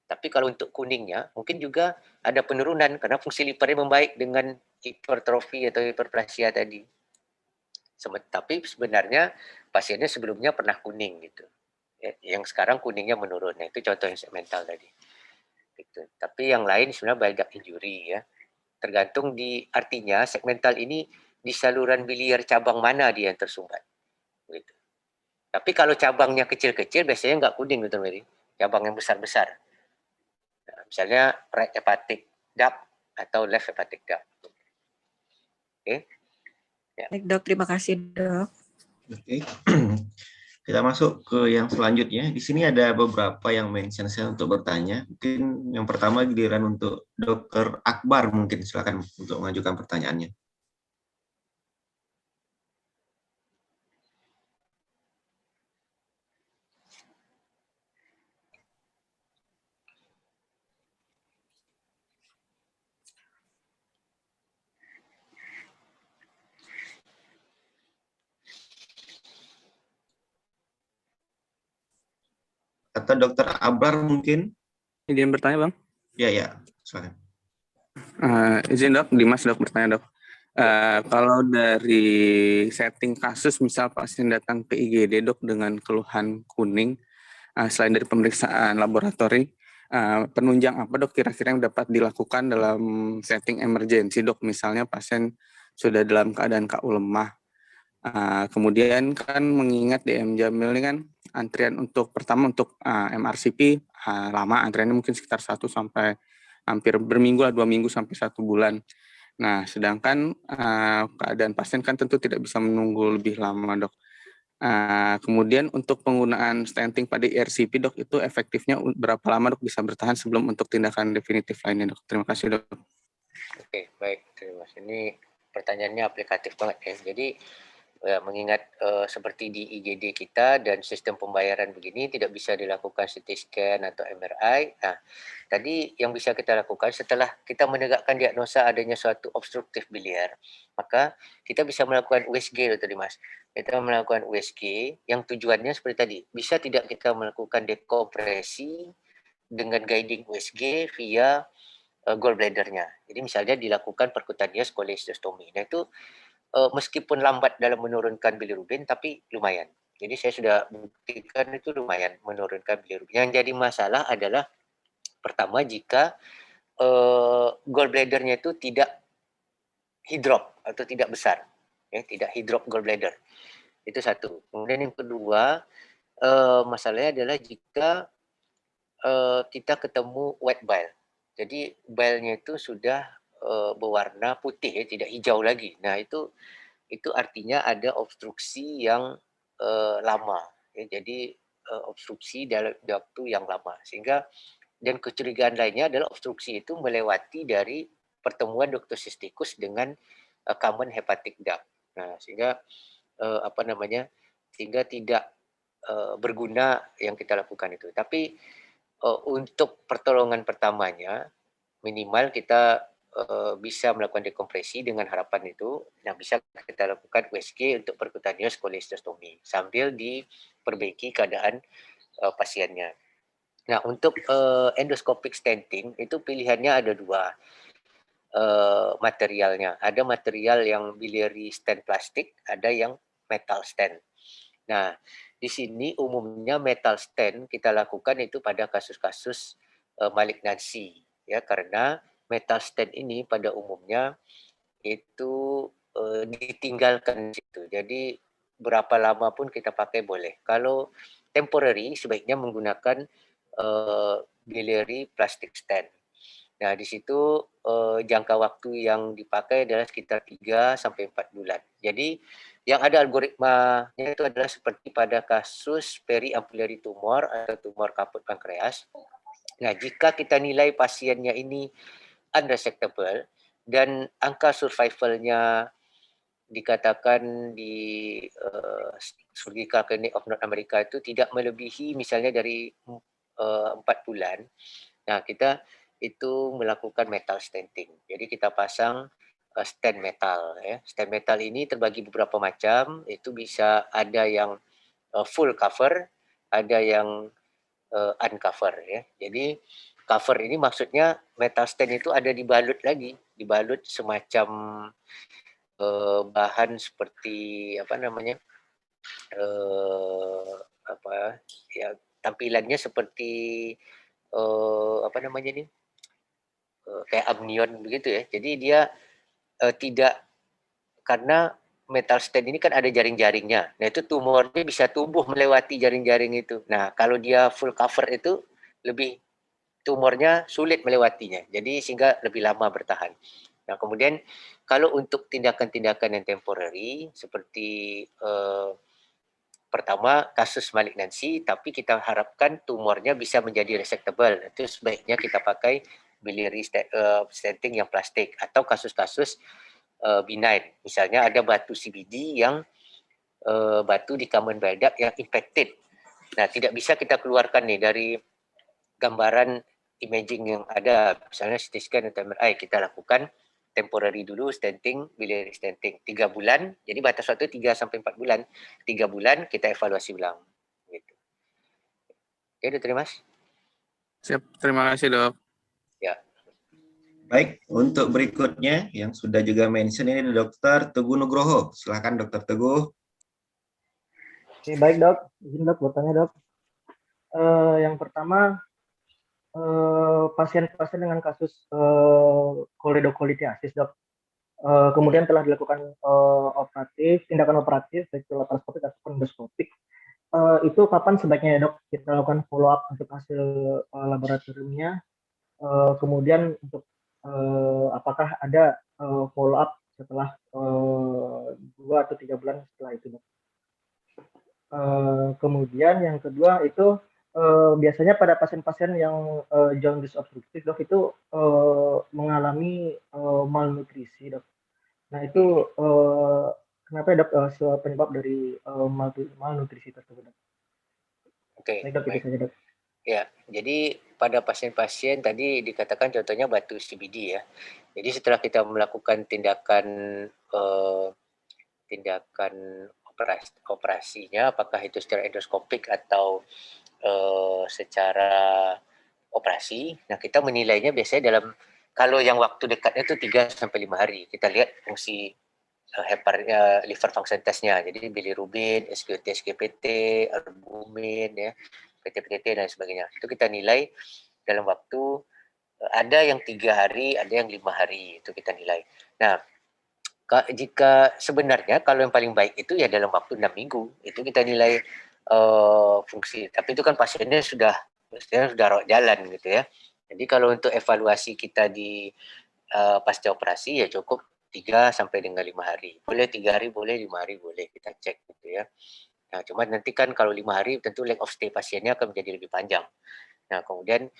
Speaker 1: Tapi kalau untuk kuningnya mungkin juga ada penurunan karena fungsi livernya membaik dengan hipertrofi atau hiperplasia tadi. Tapi sebenarnya pasiennya sebelumnya pernah kuning gitu. Yang sekarang kuningnya menurun. Nah, itu contoh yang segmental tadi. Gitu. Tapi yang lain sebenarnya bile duct injury ya. Tergantung artinya segmental ini di saluran biliar cabang mana dia yang tersumbat. Gitu. Tapi kalau cabangnya kecil-kecil biasanya nggak kuning, Dr. Mary. Cabang yang besar-besar. Nah, misalnya right hepatic duct atau left hepatic duct. Oke.
Speaker 4: Ya. Baik, Dok. Terima kasih, Dok.
Speaker 2: Oke. Kita masuk ke yang selanjutnya. Di sini ada beberapa yang mention saya untuk bertanya. Mungkin yang pertama giliran untuk Dr. Akbar, mungkin silakan untuk mengajukan pertanyaannya. Atau Dr. Akbar mungkin?
Speaker 5: Izin bertanya, Bang?
Speaker 2: Ya, silakan.
Speaker 5: Izin, Dok. Dimas, Dok, bertanya, Dok. Kalau dari setting kasus, misal pasien datang ke IGD, Dok, dengan keluhan kuning, selain dari pemeriksaan laboratori, penunjang apa, Dok, kira-kira yang dapat dilakukan dalam setting emergensi, Dok? Misalnya pasien sudah dalam keadaan KU lemah. Kemudian kan mengingat di M Jamil ini kan antrian pertama untuk MRCP lama, antriannya mungkin sekitar 1 sampai hampir berminggu lah, 2 minggu sampai 1 bulan. Nah, sedangkan keadaan pasien kan tentu tidak bisa menunggu lebih lama, Dok. Kemudian untuk penggunaan stenting pada ERCP dok, itu efektifnya berapa lama dok bisa bertahan sebelum untuk tindakan definitif lainnya dok? Terima kasih dok.
Speaker 1: Oke, baik, terima kasih. Ini pertanyaannya aplikatif banget ya. Jadi mengingat seperti di IGD kita dan sistem pembayaran begini tidak bisa dilakukan CT scan atau MRI. Nah, tadi yang bisa kita lakukan setelah kita menegakkan diagnosa adanya suatu obstruktif biliar, maka kita bisa melakukan USG tadi Mas. Kita melakukan USG yang tujuannya seperti tadi, bisa tidak kita melakukan dekompresi dengan guiding USG via gallbladder-nya. Jadi misalnya dilakukan percutaneous cholecystomy. Nah itu meskipun lambat dalam menurunkan bilirubin, tapi lumayan. Jadi saya sudah buktikan itu lumayan menurunkan bilirubin. Yang jadi masalah adalah pertama jika gallbladder-nya itu tidak hidrop atau tidak besar, ya, tidak hidrop gallbladder. Itu satu. Kemudian yang kedua, masalahnya adalah jika kita ketemu wet bile. Jadi bile-nya itu sudah berwarna putih, ya, tidak hijau lagi. Nah itu artinya ada obstruksi yang lama. Ya, jadi obstruksi dalam waktu yang lama. Sehingga dan kecurigaan lainnya adalah obstruksi itu melewati dari pertemuan ductus cysticus dengan common hepatic duct. Nah, sehingga sehingga tidak berguna yang kita lakukan itu. Tapi untuk pertolongan pertamanya minimal kita bisa melakukan dekompresi dengan harapan itu. Nah, bisa kita lakukan USG untuk percutaneous cholecystomy sambil diperbaiki keadaan pasiennya. Nah, untuk endoscopic stenting itu pilihannya ada dua materialnya. Ada material yang biliary stent plastik, ada yang metal stent. Nah, di sini umumnya metal stent kita lakukan itu pada kasus-kasus malignansi, ya, karena metal stent ini pada umumnya itu ditinggalkan situ. Jadi berapa lama pun kita pakai boleh. Kalau temporary sebaiknya menggunakan biliary plastic stent. Nah, di situ jangka waktu yang dipakai adalah sekitar 3 sampai 4 bulan. Jadi yang ada algoritmanya itu adalah seperti pada kasus periampullary tumor atau tumor kaput pankreas. Nah, jika kita nilai pasiennya ini unresectable dan angka survivalnya dikatakan di Surgical Clinic of North America itu tidak melebihi misalnya dari 4 bulan. Nah, kita itu melakukan metal stenting. Jadi kita pasang stent metal. Ya. Stent metal ini terbagi beberapa macam. Itu bisa ada yang full cover, ada yang uncover. Ya. Jadi cover ini maksudnya metal stent itu ada dibalut lagi, dibalut semacam bahan seperti ya tampilannya seperti kayak amnion begitu ya. Jadi dia tidak, karena metal stent ini kan ada jaring-jaringnya. Nah, itu tumornya bisa tumbuh melewati jaring-jaring itu. Nah, kalau dia full cover itu lebih tumornya sulit melewatinya. Jadi sehingga lebih lama bertahan. Nah, kemudian kalau untuk tindakan-tindakan yang temporary seperti pertama kasus malignansi, tapi kita harapkan tumornya bisa menjadi resectable. Itu sebaiknya kita pakai biliary stenting yang plastik, atau kasus-kasus benign. Misalnya ada batu CBD yang batu di common bile duct yang infected. Nah, tidak bisa kita keluarkan nih dari gambaran imaging yang ada, misalnya CT scan atau MRI, kita lakukan temporary dulu stenting, biliary stenting 3 bulan. Jadi batas waktu 3 sampai 4 bulan. 3 bulan kita evaluasi ulang gitu. Ya, Dr. Mas.
Speaker 5: Siap, terima kasih dok.
Speaker 1: Ya.
Speaker 2: Baik, untuk berikutnya yang sudah juga mention ini Dr. Teguh Nugroho. Silakan Dr. Teguh.
Speaker 6: Oke, baik dok. Izin dok bertanya dok. Yang pertama, pasien-pasien dengan kasus choledocholitiasis dok. Kemudian telah dilakukan tindakan operatif, baik itu laparoskopik atau endoskopik. Itu kapan sebaiknya dok kita lakukan follow up untuk hasil laboratoriumnya? Kemudian untuk apakah ada follow up setelah 2 atau 3 bulan setelah itu dok? Kemudian yang kedua itu biasanya pada pasien-pasien yang jaundice obstruktif dok itu mengalami malnutrisi dok. Nah itu kenapa ya, dok penyebab dari malnutrisi tersebut dok?
Speaker 1: Oke,
Speaker 6: Baik dok, itu
Speaker 1: baik.
Speaker 6: saja dok.
Speaker 1: Ya, jadi pada pasien-pasien tadi dikatakan contohnya batu CBD ya. Jadi setelah kita melakukan tindakan operasinya, apakah itu secara endoskopik atau secara operasi, nah kita menilainya biasanya dalam, kalau yang waktu dekatnya itu 3 sampai 5 hari. Kita lihat fungsi liver function testnya, jadi bilirubin, SGOT, SGPT, albumin, ya, PT-PT dan sebagainya. Itu kita nilai dalam waktu, ada yang 3 hari, ada yang 5 hari, itu kita nilai. Nah, jika sebenarnya kalau yang paling baik itu ya dalam waktu 6 minggu, itu kita nilai fungsi. Tapi itu kan pasiennya sudah rawat jalan gitu ya. Jadi kalau untuk evaluasi kita di pasca operasi ya cukup 3 sampai dengan 5 hari. Boleh 3 hari, boleh 5 hari, boleh kita cek gitu ya. Nah, cuma nanti kan kalau 5 hari tentu length of stay pasiennya akan menjadi lebih panjang. Nah, kemudian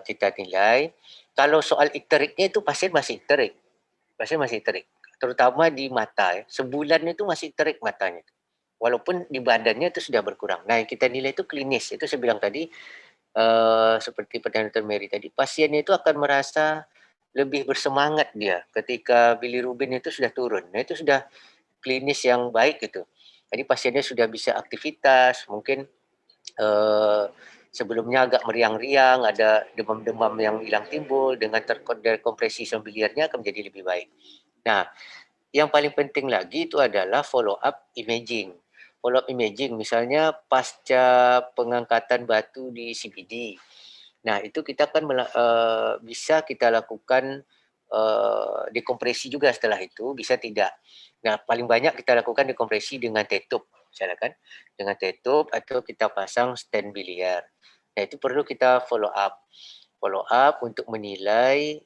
Speaker 1: kita nilai. Kalau soal ikteriknya itu pasien masih ikterik. Pasien masih ikterik. Terutama di mata ya. Sebulan itu masih ikterik matanya. Walaupun di badannya itu sudah berkurang. Nah, yang kita nilai itu klinis. Itu saya bilang tadi, seperti pertanyaan Dr. Mary tadi, pasiennya itu akan merasa lebih bersemangat dia ketika bilirubin itu sudah turun. Nah, itu sudah klinis yang baik gitu. Jadi pasiennya sudah bisa aktivitas, mungkin sebelumnya agak meriang-riang, ada demam-demam yang hilang timbul, dengan terkompresi biliarnya akan menjadi lebih baik. Nah, yang paling penting lagi itu adalah follow up imaging. Follow up imaging misalnya pasca pengangkatan batu di CBD. Nah, itu kita kan bisa kita lakukan dekompresi juga setelah itu, bisa tidak. Nah, paling banyak kita lakukan dekompresi dengan T-tube, misalnya kan, dengan T-tube atau kita pasang stent biliar. Nah, itu perlu kita follow up untuk menilai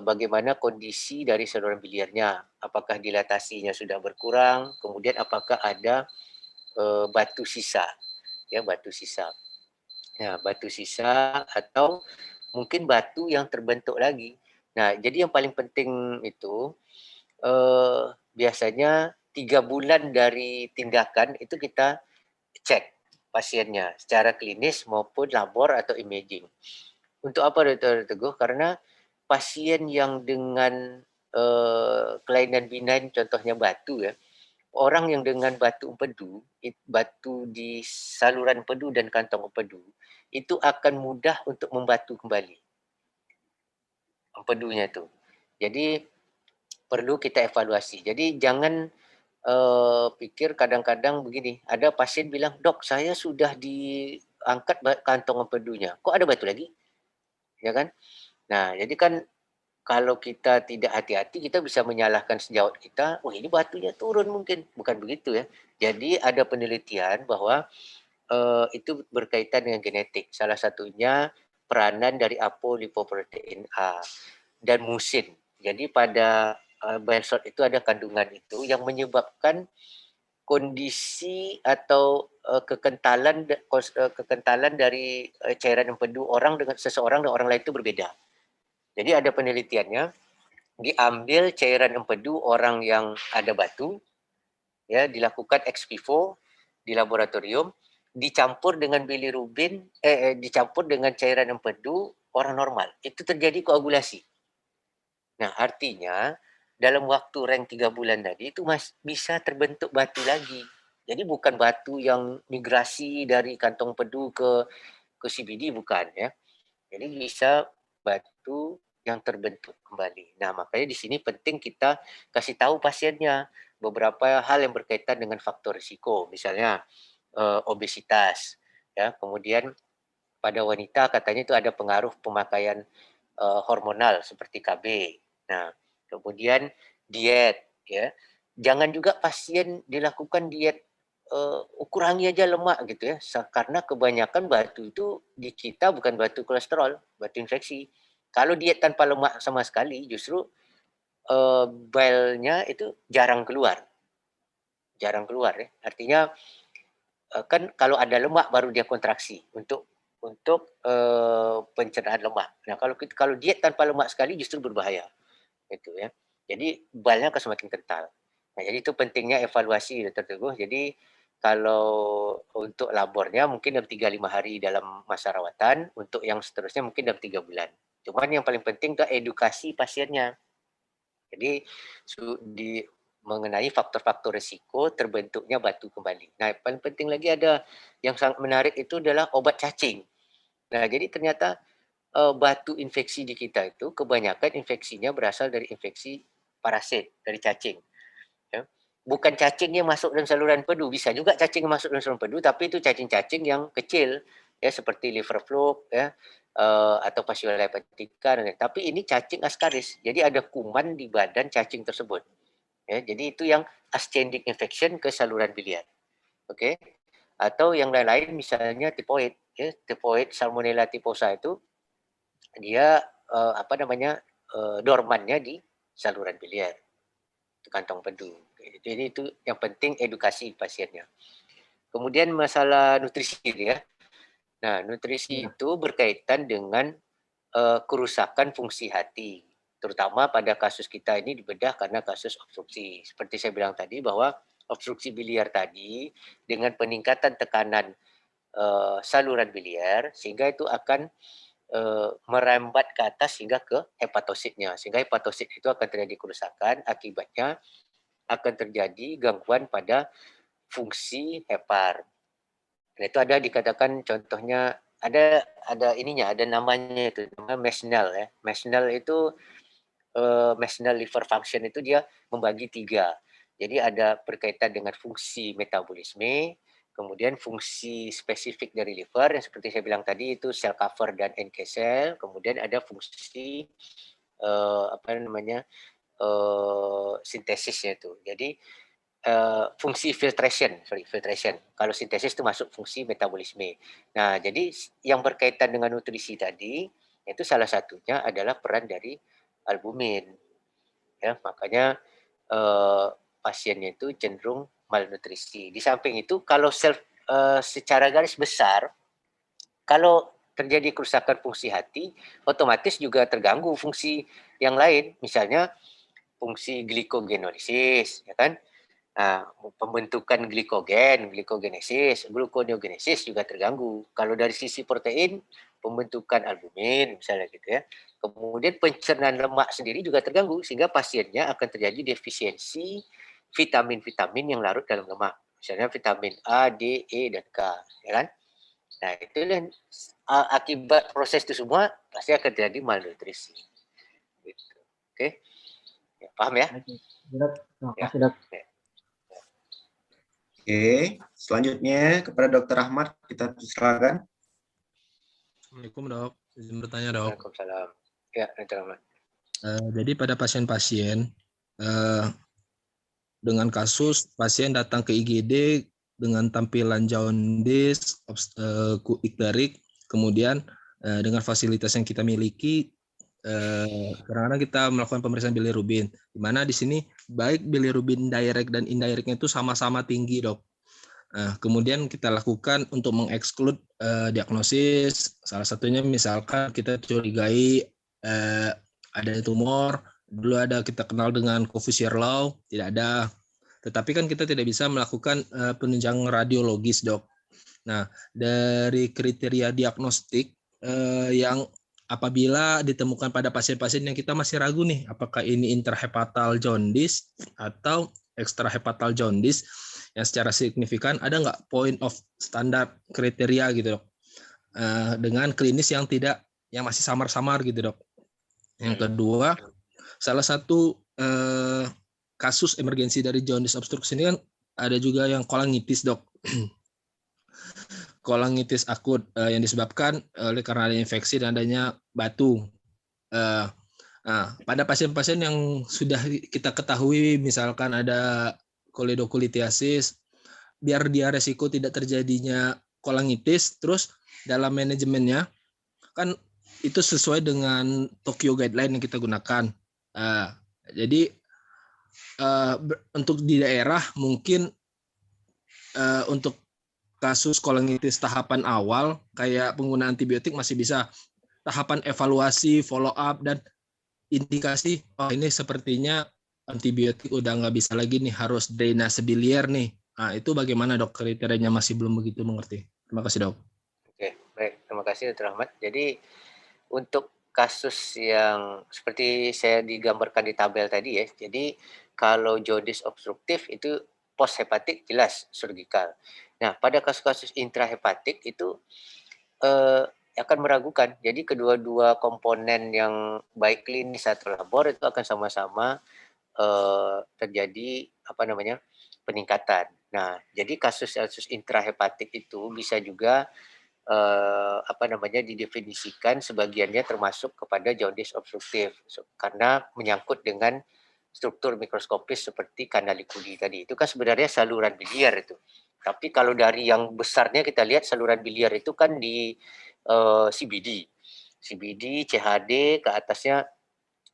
Speaker 1: bagaimana kondisi dari saluran biliarnya, apakah dilatasinya sudah berkurang, kemudian apakah ada batu sisa, ya batu sisa. Ya, batu sisa atau mungkin batu yang terbentuk lagi. Nah, jadi yang paling penting itu biasanya 3 bulan dari tindakan itu kita cek pasiennya secara klinis maupun labor atau imaging. Untuk apa Dr. Teguh? Karena pasien yang dengan kelainan benign contohnya batu ya, orang yang dengan batu empedu, batu di saluran empedu dan kantong empedu, itu akan mudah untuk membatu kembali empedunya itu. Jadi perlu kita evaluasi. Jadi jangan pikir kadang-kadang begini, ada pasien bilang, dok saya sudah diangkat kantong empedunya, kok ada batu lagi? Ya kan? Nah, jadi kan kalau kita tidak hati-hati, kita bisa menyalahkan sejawat kita, oh ini batunya turun mungkin. Bukan begitu ya. Jadi ada penelitian bahwa itu berkaitan dengan genetik. Salah satunya peranan dari apolipoprotein A dan musin. Jadi pada bile salt itu ada kandungan itu yang menyebabkan kondisi atau kekentalan dari cairan empedu orang dengan seseorang dan orang lain itu berbeda. Jadi ada penelitiannya, diambil cairan empedu orang yang ada batu, ya dilakukan ex vivo di laboratorium, dicampur dengan bilirubin, dicampur dengan cairan empedu orang normal, itu terjadi koagulasi. Nah, artinya dalam waktu rank 3 bulan tadi itu bisa terbentuk batu lagi. Jadi bukan batu yang migrasi dari kantong empedu ke CBD, bukan ya. Jadi bisa batu yang terbentuk kembali. Nah, makanya di sini penting kita kasih tahu pasiennya beberapa hal yang berkaitan dengan faktor risiko, misalnya obesitas, ya. Kemudian pada wanita katanya itu ada pengaruh pemakaian hormonal seperti KB. Nah, kemudian diet, ya. Jangan juga pasien dilakukan diet kurangi aja lemak gitu ya, karena kebanyakan batu itu di kita bukan batu kolesterol, batu infeksi. Kalau diet tanpa lemak sama sekali, justru bile-nya itu jarang keluar ya. Artinya kan kalau ada lemak baru dia kontraksi untuk pencernaan lemak. Nah, kalau diet tanpa lemak sekali justru berbahaya. Itu ya. Jadi balnya akan semakin kental. Nah, jadi itu pentingnya evaluasi Dr. Teguh. Jadi kalau untuk labornya mungkin dalam 3-5 hari dalam masa rawatan, untuk yang seterusnya mungkin dalam 3 bulan. Cuman yang paling penting itu edukasi pasiennya. Jadi mengenai faktor-faktor risiko terbentuknya batu kembali. Nah, paling penting lagi ada yang sangat menarik itu adalah obat cacing. Nah, jadi ternyata batu infeksi di kita itu kebanyakan infeksinya berasal dari infeksi parasit, dari cacing. Ya. Bukan cacing yang masuk dalam saluran pedu, bisa juga cacing yang masuk dalam saluran pedu, tapi itu cacing-cacing yang kecil, ya seperti liver fluke, ya, atau Fasciola hepatica. Tapi ini cacing ascaris, jadi ada kuman di badan cacing tersebut. Ya, jadi itu yang ascending infection ke saluran biliar. Oke. Atau yang lain-lain misalnya tipoid, ya, tipoid Salmonella typhosa itu dia dormannya di saluran biliar, kantong pedu. Jadi itu yang penting edukasi pasiennya. Kemudian masalah nutrisi ya. Nah, nutrisi itu berkaitan dengan kerusakan fungsi hati, terutama pada kasus kita ini dibedah karena kasus obstruksi. Seperti saya bilang tadi bahwa obstruksi biliar tadi dengan peningkatan tekanan saluran biliar sehingga itu akan merambat ke atas hingga ke hepatositnya, sehingga hepatosit itu akan terjadi kerusakan, akibatnya akan terjadi gangguan pada fungsi hepar. Nah, itu ada dikatakan contohnya ada namanya itu, namanya Mesnel ya. Mesnel itu Mesnel liver function itu dia membagi 3. Jadi ada berkaitan dengan fungsi metabolisme, kemudian fungsi spesifik dari liver yang seperti saya bilang tadi itu cell cover dan NK cell, kemudian ada fungsi sintesisnya itu. Jadi fungsi filtration. Kalau sintesis itu masuk fungsi metabolisme. Nah, jadi yang berkaitan dengan nutrisi tadi itu salah satunya adalah peran dari albumin. Ya, makanya pasiennya itu cenderung malnutrisi. Di samping itu kalau secara garis besar kalau terjadi kerusakan fungsi hati, otomatis juga terganggu fungsi yang lain, misalnya fungsi glikogenolysis, ya kan? Nah, pembentukan glikogenesis, gluconeogenesis juga terganggu. Kalau dari sisi protein, pembentukan albumin misalnya gitu ya. Kemudian pencernaan lemak sendiri juga terganggu sehingga pasiennya akan terjadi defisiensi vitamin-vitamin yang larut dalam lemak. Misalnya vitamin A, D, E, dan K, ya kan? Nah, itu dan akibat proses itu semua pasti akan terjadi malnutrisi. Gitu. Oke. Ya, paham ya?
Speaker 6: Terima kasih, Dok.
Speaker 1: Ya.
Speaker 2: Oke, selanjutnya kepada Dr. Ahmad kita silakan.
Speaker 7: Assalamualaikum Dok, izin bertanya Dok.
Speaker 1: Waalaikumsalam. Ya, Dr. Ahmad.
Speaker 7: Jadi pada pasien-pasien dengan kasus pasien datang ke IGD dengan tampilan jaundice, ikterik, kemudian dengan fasilitas yang kita miliki, kadang-kadang kita melakukan pemeriksaan bilirubin, di mana di sini baik bilirubin direct dan indirectnya itu sama-sama tinggi, Dok. Kemudian kita lakukan untuk mengeksklud diagnosis, salah satunya misalkan kita curigai ada tumor, dulu ada kita kenal dengan Coffey-Sherlock, tidak ada. Tetapi kan kita tidak bisa melakukan penunjang radiologis, Dok. Nah, dari kriteria diagnostik yang apabila ditemukan pada pasien-pasien yang kita masih ragu nih, apakah ini intrahepatal jaundice atau extrahepatal jaundice, yang secara signifikan ada nggak point of standar kriteria gitu, Dok, dengan klinis yang masih samar-samar gitu, Dok. Yang kedua, salah satu kasus emergensi dari jaundice obstruction ini kan ada juga yang kolangitis, Dok. Kolangitis akut yang disebabkan oleh karena ada infeksi dan adanya batu. Pada pasien-pasien yang sudah kita ketahui misalkan ada koledocholitiasis, biar dia resiko tidak terjadinya kolangitis, terus dalam manajemennya kan itu sesuai dengan Tokyo Guideline yang kita gunakan. Jadi untuk di daerah mungkin untuk kasus kolangitis tahapan awal kayak penggunaan antibiotik masih bisa. Tahapan evaluasi, follow up, dan indikasi, oh ini sepertinya antibiotik udah nggak bisa lagi nih, harus drainase biliar nih. Nah, itu bagaimana dok, kriterianya masih belum begitu mengerti. Terima kasih dok.
Speaker 1: Oke, baik. Terima kasih Dr. Ahmad. Jadi untuk kasus yang seperti saya digambarkan di tabel tadi ya, jadi kalau jaundice obstruktif itu post hepatik jelas surgikal. Nah, pada kasus-kasus intrahepatik itu akan meragukan. Jadi kedua-dua komponen yang baik klinis atau labor itu akan sama-sama terjadi peningkatan. Nah, jadi kasus-kasus intrahepatik itu bisa juga didefinisikan sebagiannya termasuk kepada jaundice obstruktif karena menyangkut dengan struktur mikroskopis seperti kanalikuli tadi. Itu kan sebenarnya saluran biliar itu. Tapi kalau dari yang besarnya kita lihat saluran biliar itu kan di CBD, CHD ke atasnya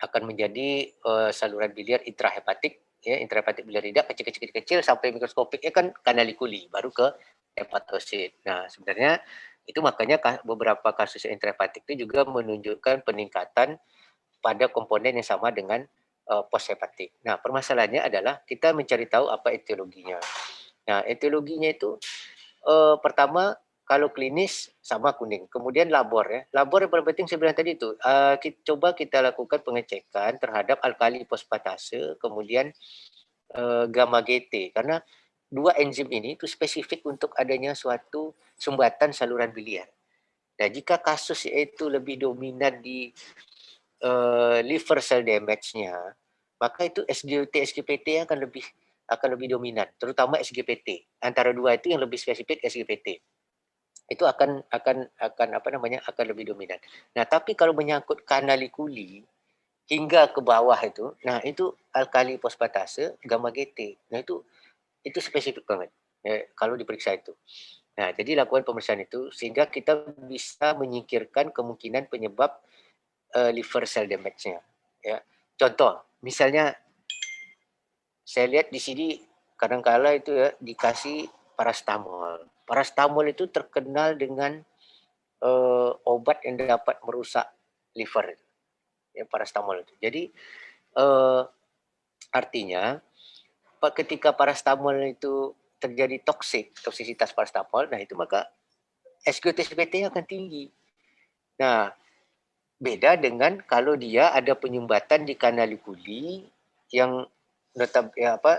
Speaker 1: akan menjadi saluran biliar intrahepatik, ya, intrahepatik biliarida kecil-kecil sampai mikroskopiknya kan kanalikuli, baru ke hepatosit. Nah, sebenarnya itu makanya beberapa kasus intrahepatik itu juga menunjukkan peningkatan pada komponen yang sama dengan post hepatik. Nah, permasalahannya adalah kita mencari tahu apa etiologinya. Nah, etiologinya itu pertama kalau klinis sama kuning, kemudian labor ya. Labor yang paling penting sebenarnya tadi itu coba kita lakukan pengecekan terhadap alkali fosfatase, kemudian gamma GT, karena dua enzim ini itu spesifik untuk adanya suatu sumbatan saluran biliar. Nah, jika kasus itu lebih dominan di liver cell damage-nya, maka itu SGLT, SGPT akan lebih dominan, terutama SGPT. Antara dua itu yang lebih spesifik SGPT. Itu akan lebih dominan. Nah, tapi kalau menyangkut kanalikuli hingga ke bawah itu, nah itu alkali fosfatase, gamma GT. Nah, itu spesifik banget ya, kalau diperiksa itu. Nah, jadi lakukan pemeriksaan itu sehingga kita bisa menyingkirkan kemungkinan penyebab liver cell damage-nya. Ya. Contoh, misalnya saya lihat di sini kadang-kala itu ya dikasih paracetamol. Paracetamol itu terkenal dengan obat yang dapat merusak liver, ya, paracetamol itu. Jadi artinya ketika paracetamol itu terjadi toksisitas paracetamol, nah itu maka SGLT-SGPT akan tinggi. Nah, beda dengan kalau dia ada penyumbatan di kanalikuli yang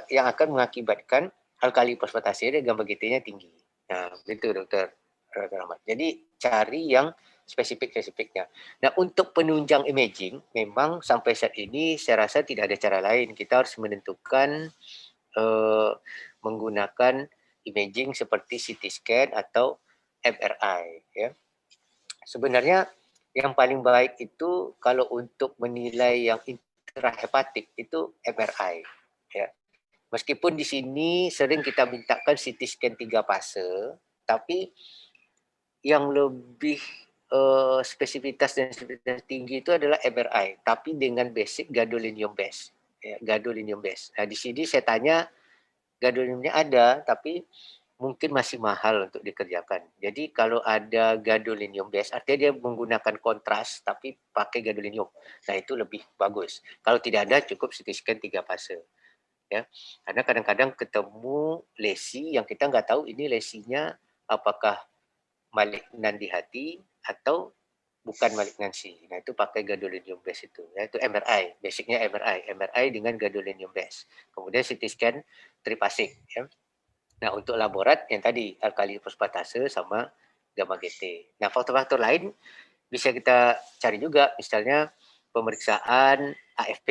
Speaker 1: yang akan mengakibatkan alkali fosfatase dan gamma GT-nya tinggi. Nah, begitu Dokter Rahmat. Jadi cari yang spesifik-spesifiknya. Nah, untuk penunjang imaging, memang sampai saat ini saya rasa tidak ada cara lain. Kita harus menentukan menggunakan imaging seperti CT scan atau MRI. Ya. Sebenarnya yang paling baik itu kalau untuk menilai yang intrahepatik itu MRI. Ya. Meskipun di sini sering kita mintakan CT scan 3 fase, tapi yang lebih spesifitas dan spesifitas tinggi itu adalah MRI, tapi dengan basic gadolinium base. Ya, gadolinium base. Nah, di sini saya tanya gadoliniumnya ada, tapi mungkin masih mahal untuk dikerjakan. Jadi kalau ada gadolinium base, artinya dia menggunakan kontras tapi pakai gadolinium. Nah, itu lebih bagus. Kalau tidak ada, cukup CT scan 3 fase. Ya, karena kadang-kadang ketemu lesi yang kita nggak tahu ini lesinya apakah malignan di hati atau bukan malignansi. Nah, itu pakai gadolinium base itu. Ya, itu MRI, basicnya MRI dengan gadolinium base. Kemudian CT scan trifasik. Ya. Nah, untuk laborat yang tadi alkali fosfatase sama gamma GT. Nah, faktor-faktor lain bisa kita cari juga, misalnya pemeriksaan AFP,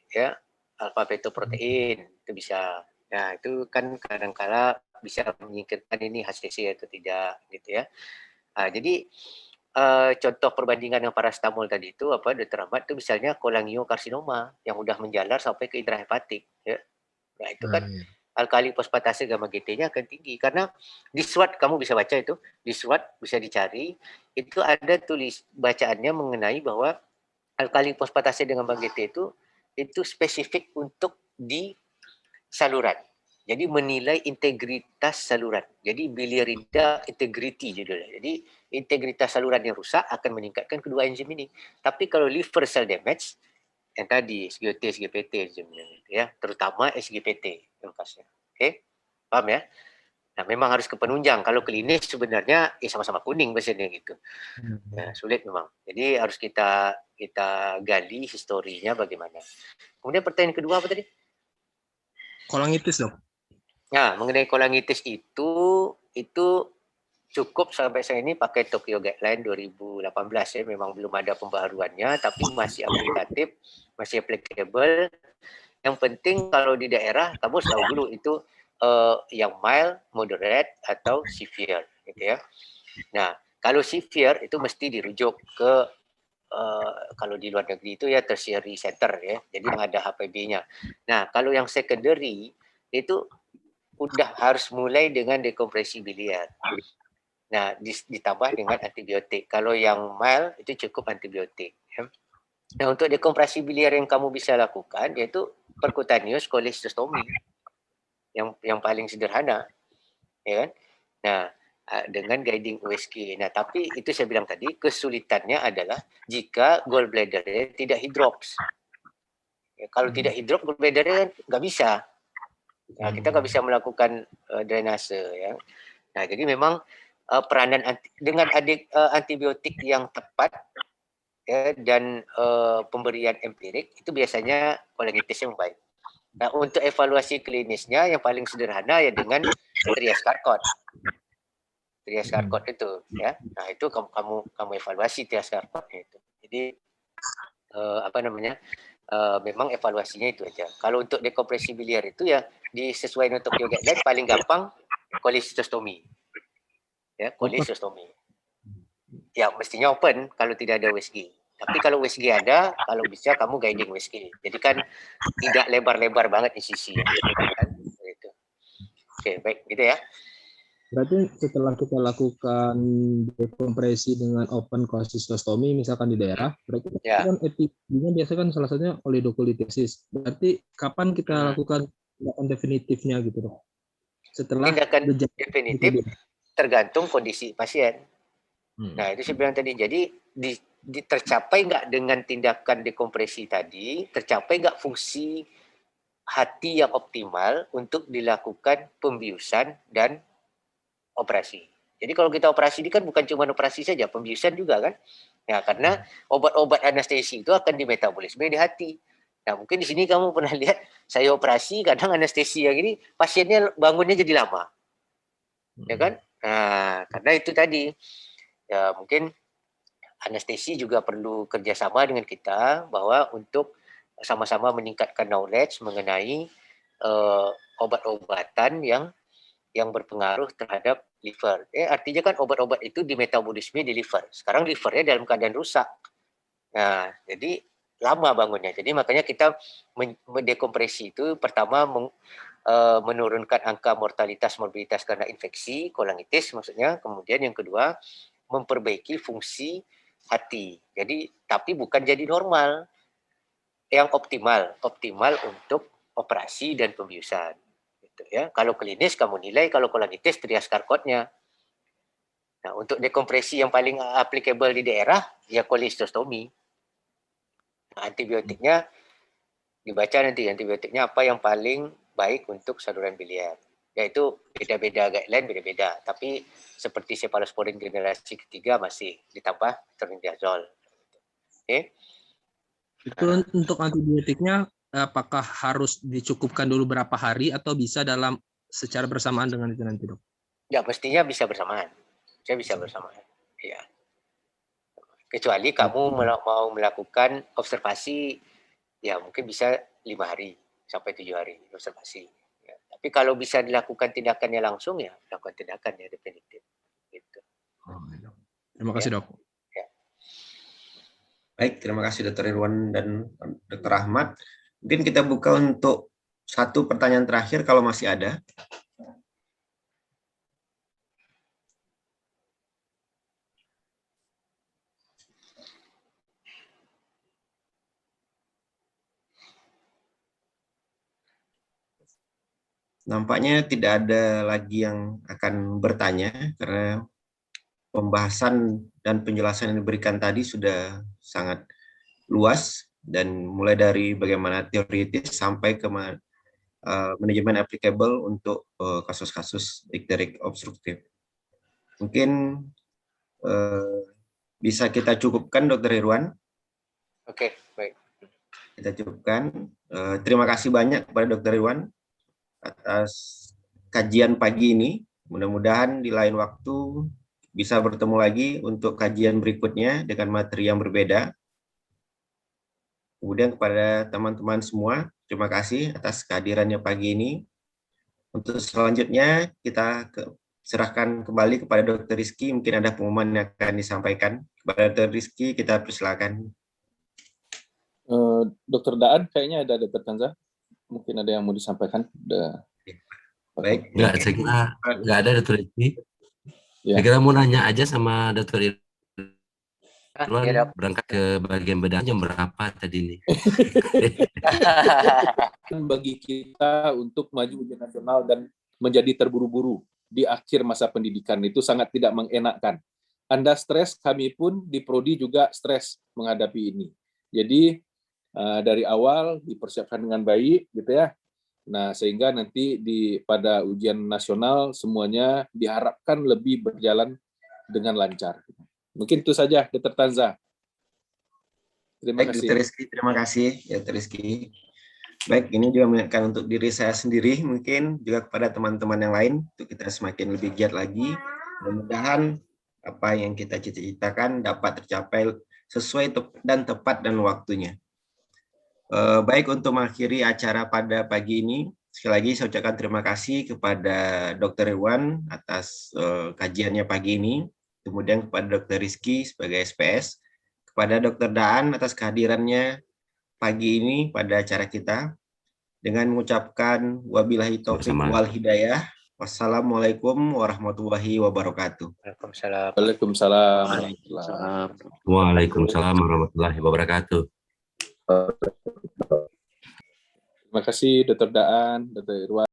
Speaker 1: ya, alfa fetoprotein itu bisa. Nah, itu kan kadang-kala bisa menyingkirkan ini HCC atau tidak, gitu ya. Nah, jadi contoh perbandingan yang paracetamol tadi itu Dr. Ahmad, itu misalnya kolangiokarsinoma yang udah menjalar sampai ke intrahepatik, ya. Nah, itu kan alkali fosfatase gamma GT-nya akan tinggi karena di SWOT kamu bisa baca itu, di SWOT bisa dicari, itu ada tulis bacaannya mengenai bahwa alkali fosfatase dengan gamma GT itu spesifik untuk di saluran. Jadi menilai integritas saluran. Jadi bilirida integrity judulnya. Jadi integritas saluran yang rusak akan meningkatkan kedua enzim ini. Tapi kalau liver cell damage, yang tadi SGOT, SGPT enzimnya, ya, terutama SGPT yang khasnya. Oke, paham ya? Nah, memang harus ke penunjang. Kalau klinis sebenarnya sama-sama kuning pasiennya gitu. Ya, sulit memang. Jadi harus kita gali historinya bagaimana. Kemudian pertanyaan kedua apa tadi?
Speaker 7: Kolangitis, Dok.
Speaker 1: Nah, mengenai kolangitis itu cukup sampai saya ini pakai Tokyo Guideline 2018 ya, memang belum ada pembaharuannya, tapi masih aplikatif, masih applicable. Yang penting kalau di daerah kamu tahu dulu itu yang mild, moderate atau severe, gitu ya. Nah, kalau severe itu mesti dirujuk ke kalau di luar negeri itu ya tertiary center ya, jadi yang ada HPB-nya. Nah, kalau yang secondary itu udah harus mulai dengan dekompresi biliar. Nah, ditambah dengan antibiotik. Kalau yang mild itu cukup antibiotik. Ya. Nah, untuk dekompresi biliar yang kamu bisa lakukan yaitu percutaneous cholecystomy yang paling sederhana, ya kan? Nah, dengan guiding USG. Nah, tapi itu saya bilang tadi kesulitannya adalah jika gallbladder tidak hidrops. Ya, kalau tidak hidrop gallbladder nggak bisa. Nah, kita nggak bisa melakukan drainase ya. Nah, jadi memang peranan dengan antibiotik yang tepat ya, dan pemberian empirik itu biasanya kolangitis yang baik. Nah, untuk evaluasi klinisnya yang paling sederhana ya dengan trias Charcot. Trias Charcot itu ya. Nah, itu kamu evaluasi trias Charcot itu. Jadi apa namanya? Memang evaluasinya itu aja. Kalau untuk dekompresi biliar itu ya disesuaikan untuk Tokyo Guideline paling gampang cholecystomy. Ya, cholecystomy. Ya, mestinya open kalau tidak ada USG. Tapi kalau USG ada, kalau bisa kamu guiding USG. Jadi kan tidak lebar-lebar banget di sisi ya. Kan? Gitu. Oke, baik gitu ya.
Speaker 7: Berarti setelah kita lakukan dekompresi dengan open cholecystomy misalkan di daerah, berarti
Speaker 1: Ya.
Speaker 7: kan epideminya biasa kan salah satunya oligokolitisis. Berarti kapan kita lakukan tindakan definitifnya gitu, Dok? Setelah
Speaker 1: tindakan definitif tergantung kondisi pasien. Nah, itu saya bilang tadi. Jadi tercapai nggak dengan tindakan dekompresi tadi, tercapai nggak fungsi hati yang optimal untuk dilakukan pembiusan dan operasi. Jadi kalau kita operasi ini kan bukan cuma operasi saja, pembiusan juga kan. Ya, karena obat-obat anestesi itu akan dimetabolisme di hati. Nah, mungkin di sini kamu pernah lihat saya operasi, kadang anestesi yang ini pasiennya bangunnya jadi lama. Ya kan? Nah, karena itu tadi. Ya, mungkin anestesi juga perlu kerjasama dengan kita bahwa untuk sama-sama meningkatkan knowledge mengenai obat-obatan yang berpengaruh terhadap liver. Artinya kan obat-obat itu dimetabolisme di liver. Sekarang livernya dalam keadaan rusak. Nah, jadi lama bangunnya. Jadi makanya kita mendekompresi itu pertama menurunkan angka mortalitas morbiditas karena infeksi, kolangitis maksudnya. Kemudian yang kedua memperbaiki fungsi hati. Jadi tapi bukan jadi normal. Yang optimal untuk operasi dan pembiusan. Gitu ya. Kalau klinis kamu nilai, kalau kolangitis trias Charcotnya. Nah, untuk dekompresi yang paling applicable di daerah ya cholecystomy. Nah, antibiotiknya dibaca nanti antibiotiknya apa yang paling baik untuk saluran biliar. Yaitu beda-beda guideline beda-beda. Tapi seperti cephalosporin generasi ketiga masih ditambah trinidazole. Oke.
Speaker 7: Itu untuk antibiotiknya apakah harus dicukupkan dulu berapa hari atau bisa secara bersamaan dengan itu nanti, Dok?
Speaker 1: Ya, mestinya bisa bersamaan. Saya bisa bersamaan. Ya. Kecuali kamu mau melakukan observasi, ya mungkin bisa 5 hari sampai 7 hari observasi. Ya. Tapi kalau bisa dilakukan tindakannya langsung, ya lakukan tindakannya definitif. Gitu.
Speaker 7: Terima kasih, Dok.
Speaker 1: Ya.
Speaker 2: Baik, terima kasih Dr. Irwan dan Dr. Ahmad. Mungkin kita buka untuk satu pertanyaan terakhir kalau masih ada. nampaknya tidak ada lagi yang akan bertanya karena pembahasan dan penjelasan yang diberikan tadi sudah sangat luas dan mulai dari bagaimana teoritis sampai ke manajemen applicable untuk kasus-kasus ikterik obstruktif. Mungkin bisa kita cukupkan, Dr. Irwan.
Speaker 1: Oke, baik.
Speaker 2: Kita cukupkan. Terima kasih banyak kepada Dr. Irwan atas kajian pagi ini. Mudah-mudahan di lain waktu bisa bertemu lagi untuk kajian berikutnya dengan materi yang berbeda. Kemudian kepada teman-teman semua, terima kasih atas kehadirannya pagi ini. Untuk selanjutnya kita serahkan kembali kepada Dr. Rizky. Mungkin ada pengumuman yang akan disampaikan. Kepada Dr. Rizky, kita persilakan.
Speaker 8: Dr. Daan, kayaknya ada Dr. Tanza. Mungkin ada yang mau disampaikan.
Speaker 2: Baik.
Speaker 9: Enggak, saya kira enggak ada Dr. Rizky.
Speaker 8: Ya.
Speaker 9: Saya kira mau nanya aja sama Dr. Irwan,
Speaker 1: Ya,
Speaker 9: berangkat ke bagian bedah jam berapa tadi nih?
Speaker 8: Bagi kita untuk maju ujian nasional dan menjadi terburu-buru di akhir masa pendidikan itu sangat tidak mengenakkan. Anda stres, kami pun di Prodi juga stres menghadapi ini. Jadi dari awal dipersiapkan dengan baik, gitu ya. Nah, sehingga nanti pada ujian nasional semuanya diharapkan lebih berjalan dengan lancar. Mungkin itu saja, Dr. Tanza. Terima kasih.
Speaker 2: Dr. Rizky, terima kasih, Dr. Rizky. Baik, ini juga mengingatkan untuk diri saya sendiri, mungkin juga kepada teman-teman yang lain, untuk kita semakin lebih giat lagi. Mudah-mudahan apa yang kita cita-citakan dapat tercapai sesuai dan tepat dan waktunya. Baik, untuk mengakhiri acara pada pagi ini, sekali lagi saya ucapkan terima kasih kepada Dr. Irwan atas kajiannya pagi ini, kemudian kepada Dr. Rizky sebagai SPS, kepada Dr. Daan atas kehadirannya pagi ini pada acara kita, dengan mengucapkan wabillahi taufiq wal hidayah. Wassalamualaikum warahmatullahi wabarakatuh.
Speaker 1: Waalaikumsalam.
Speaker 8: Waalaikumsalam.
Speaker 9: Waalaikumsalam warahmatullahi wabarakatuh.
Speaker 8: Terima kasih Dr. Daan, Dr. Irwan.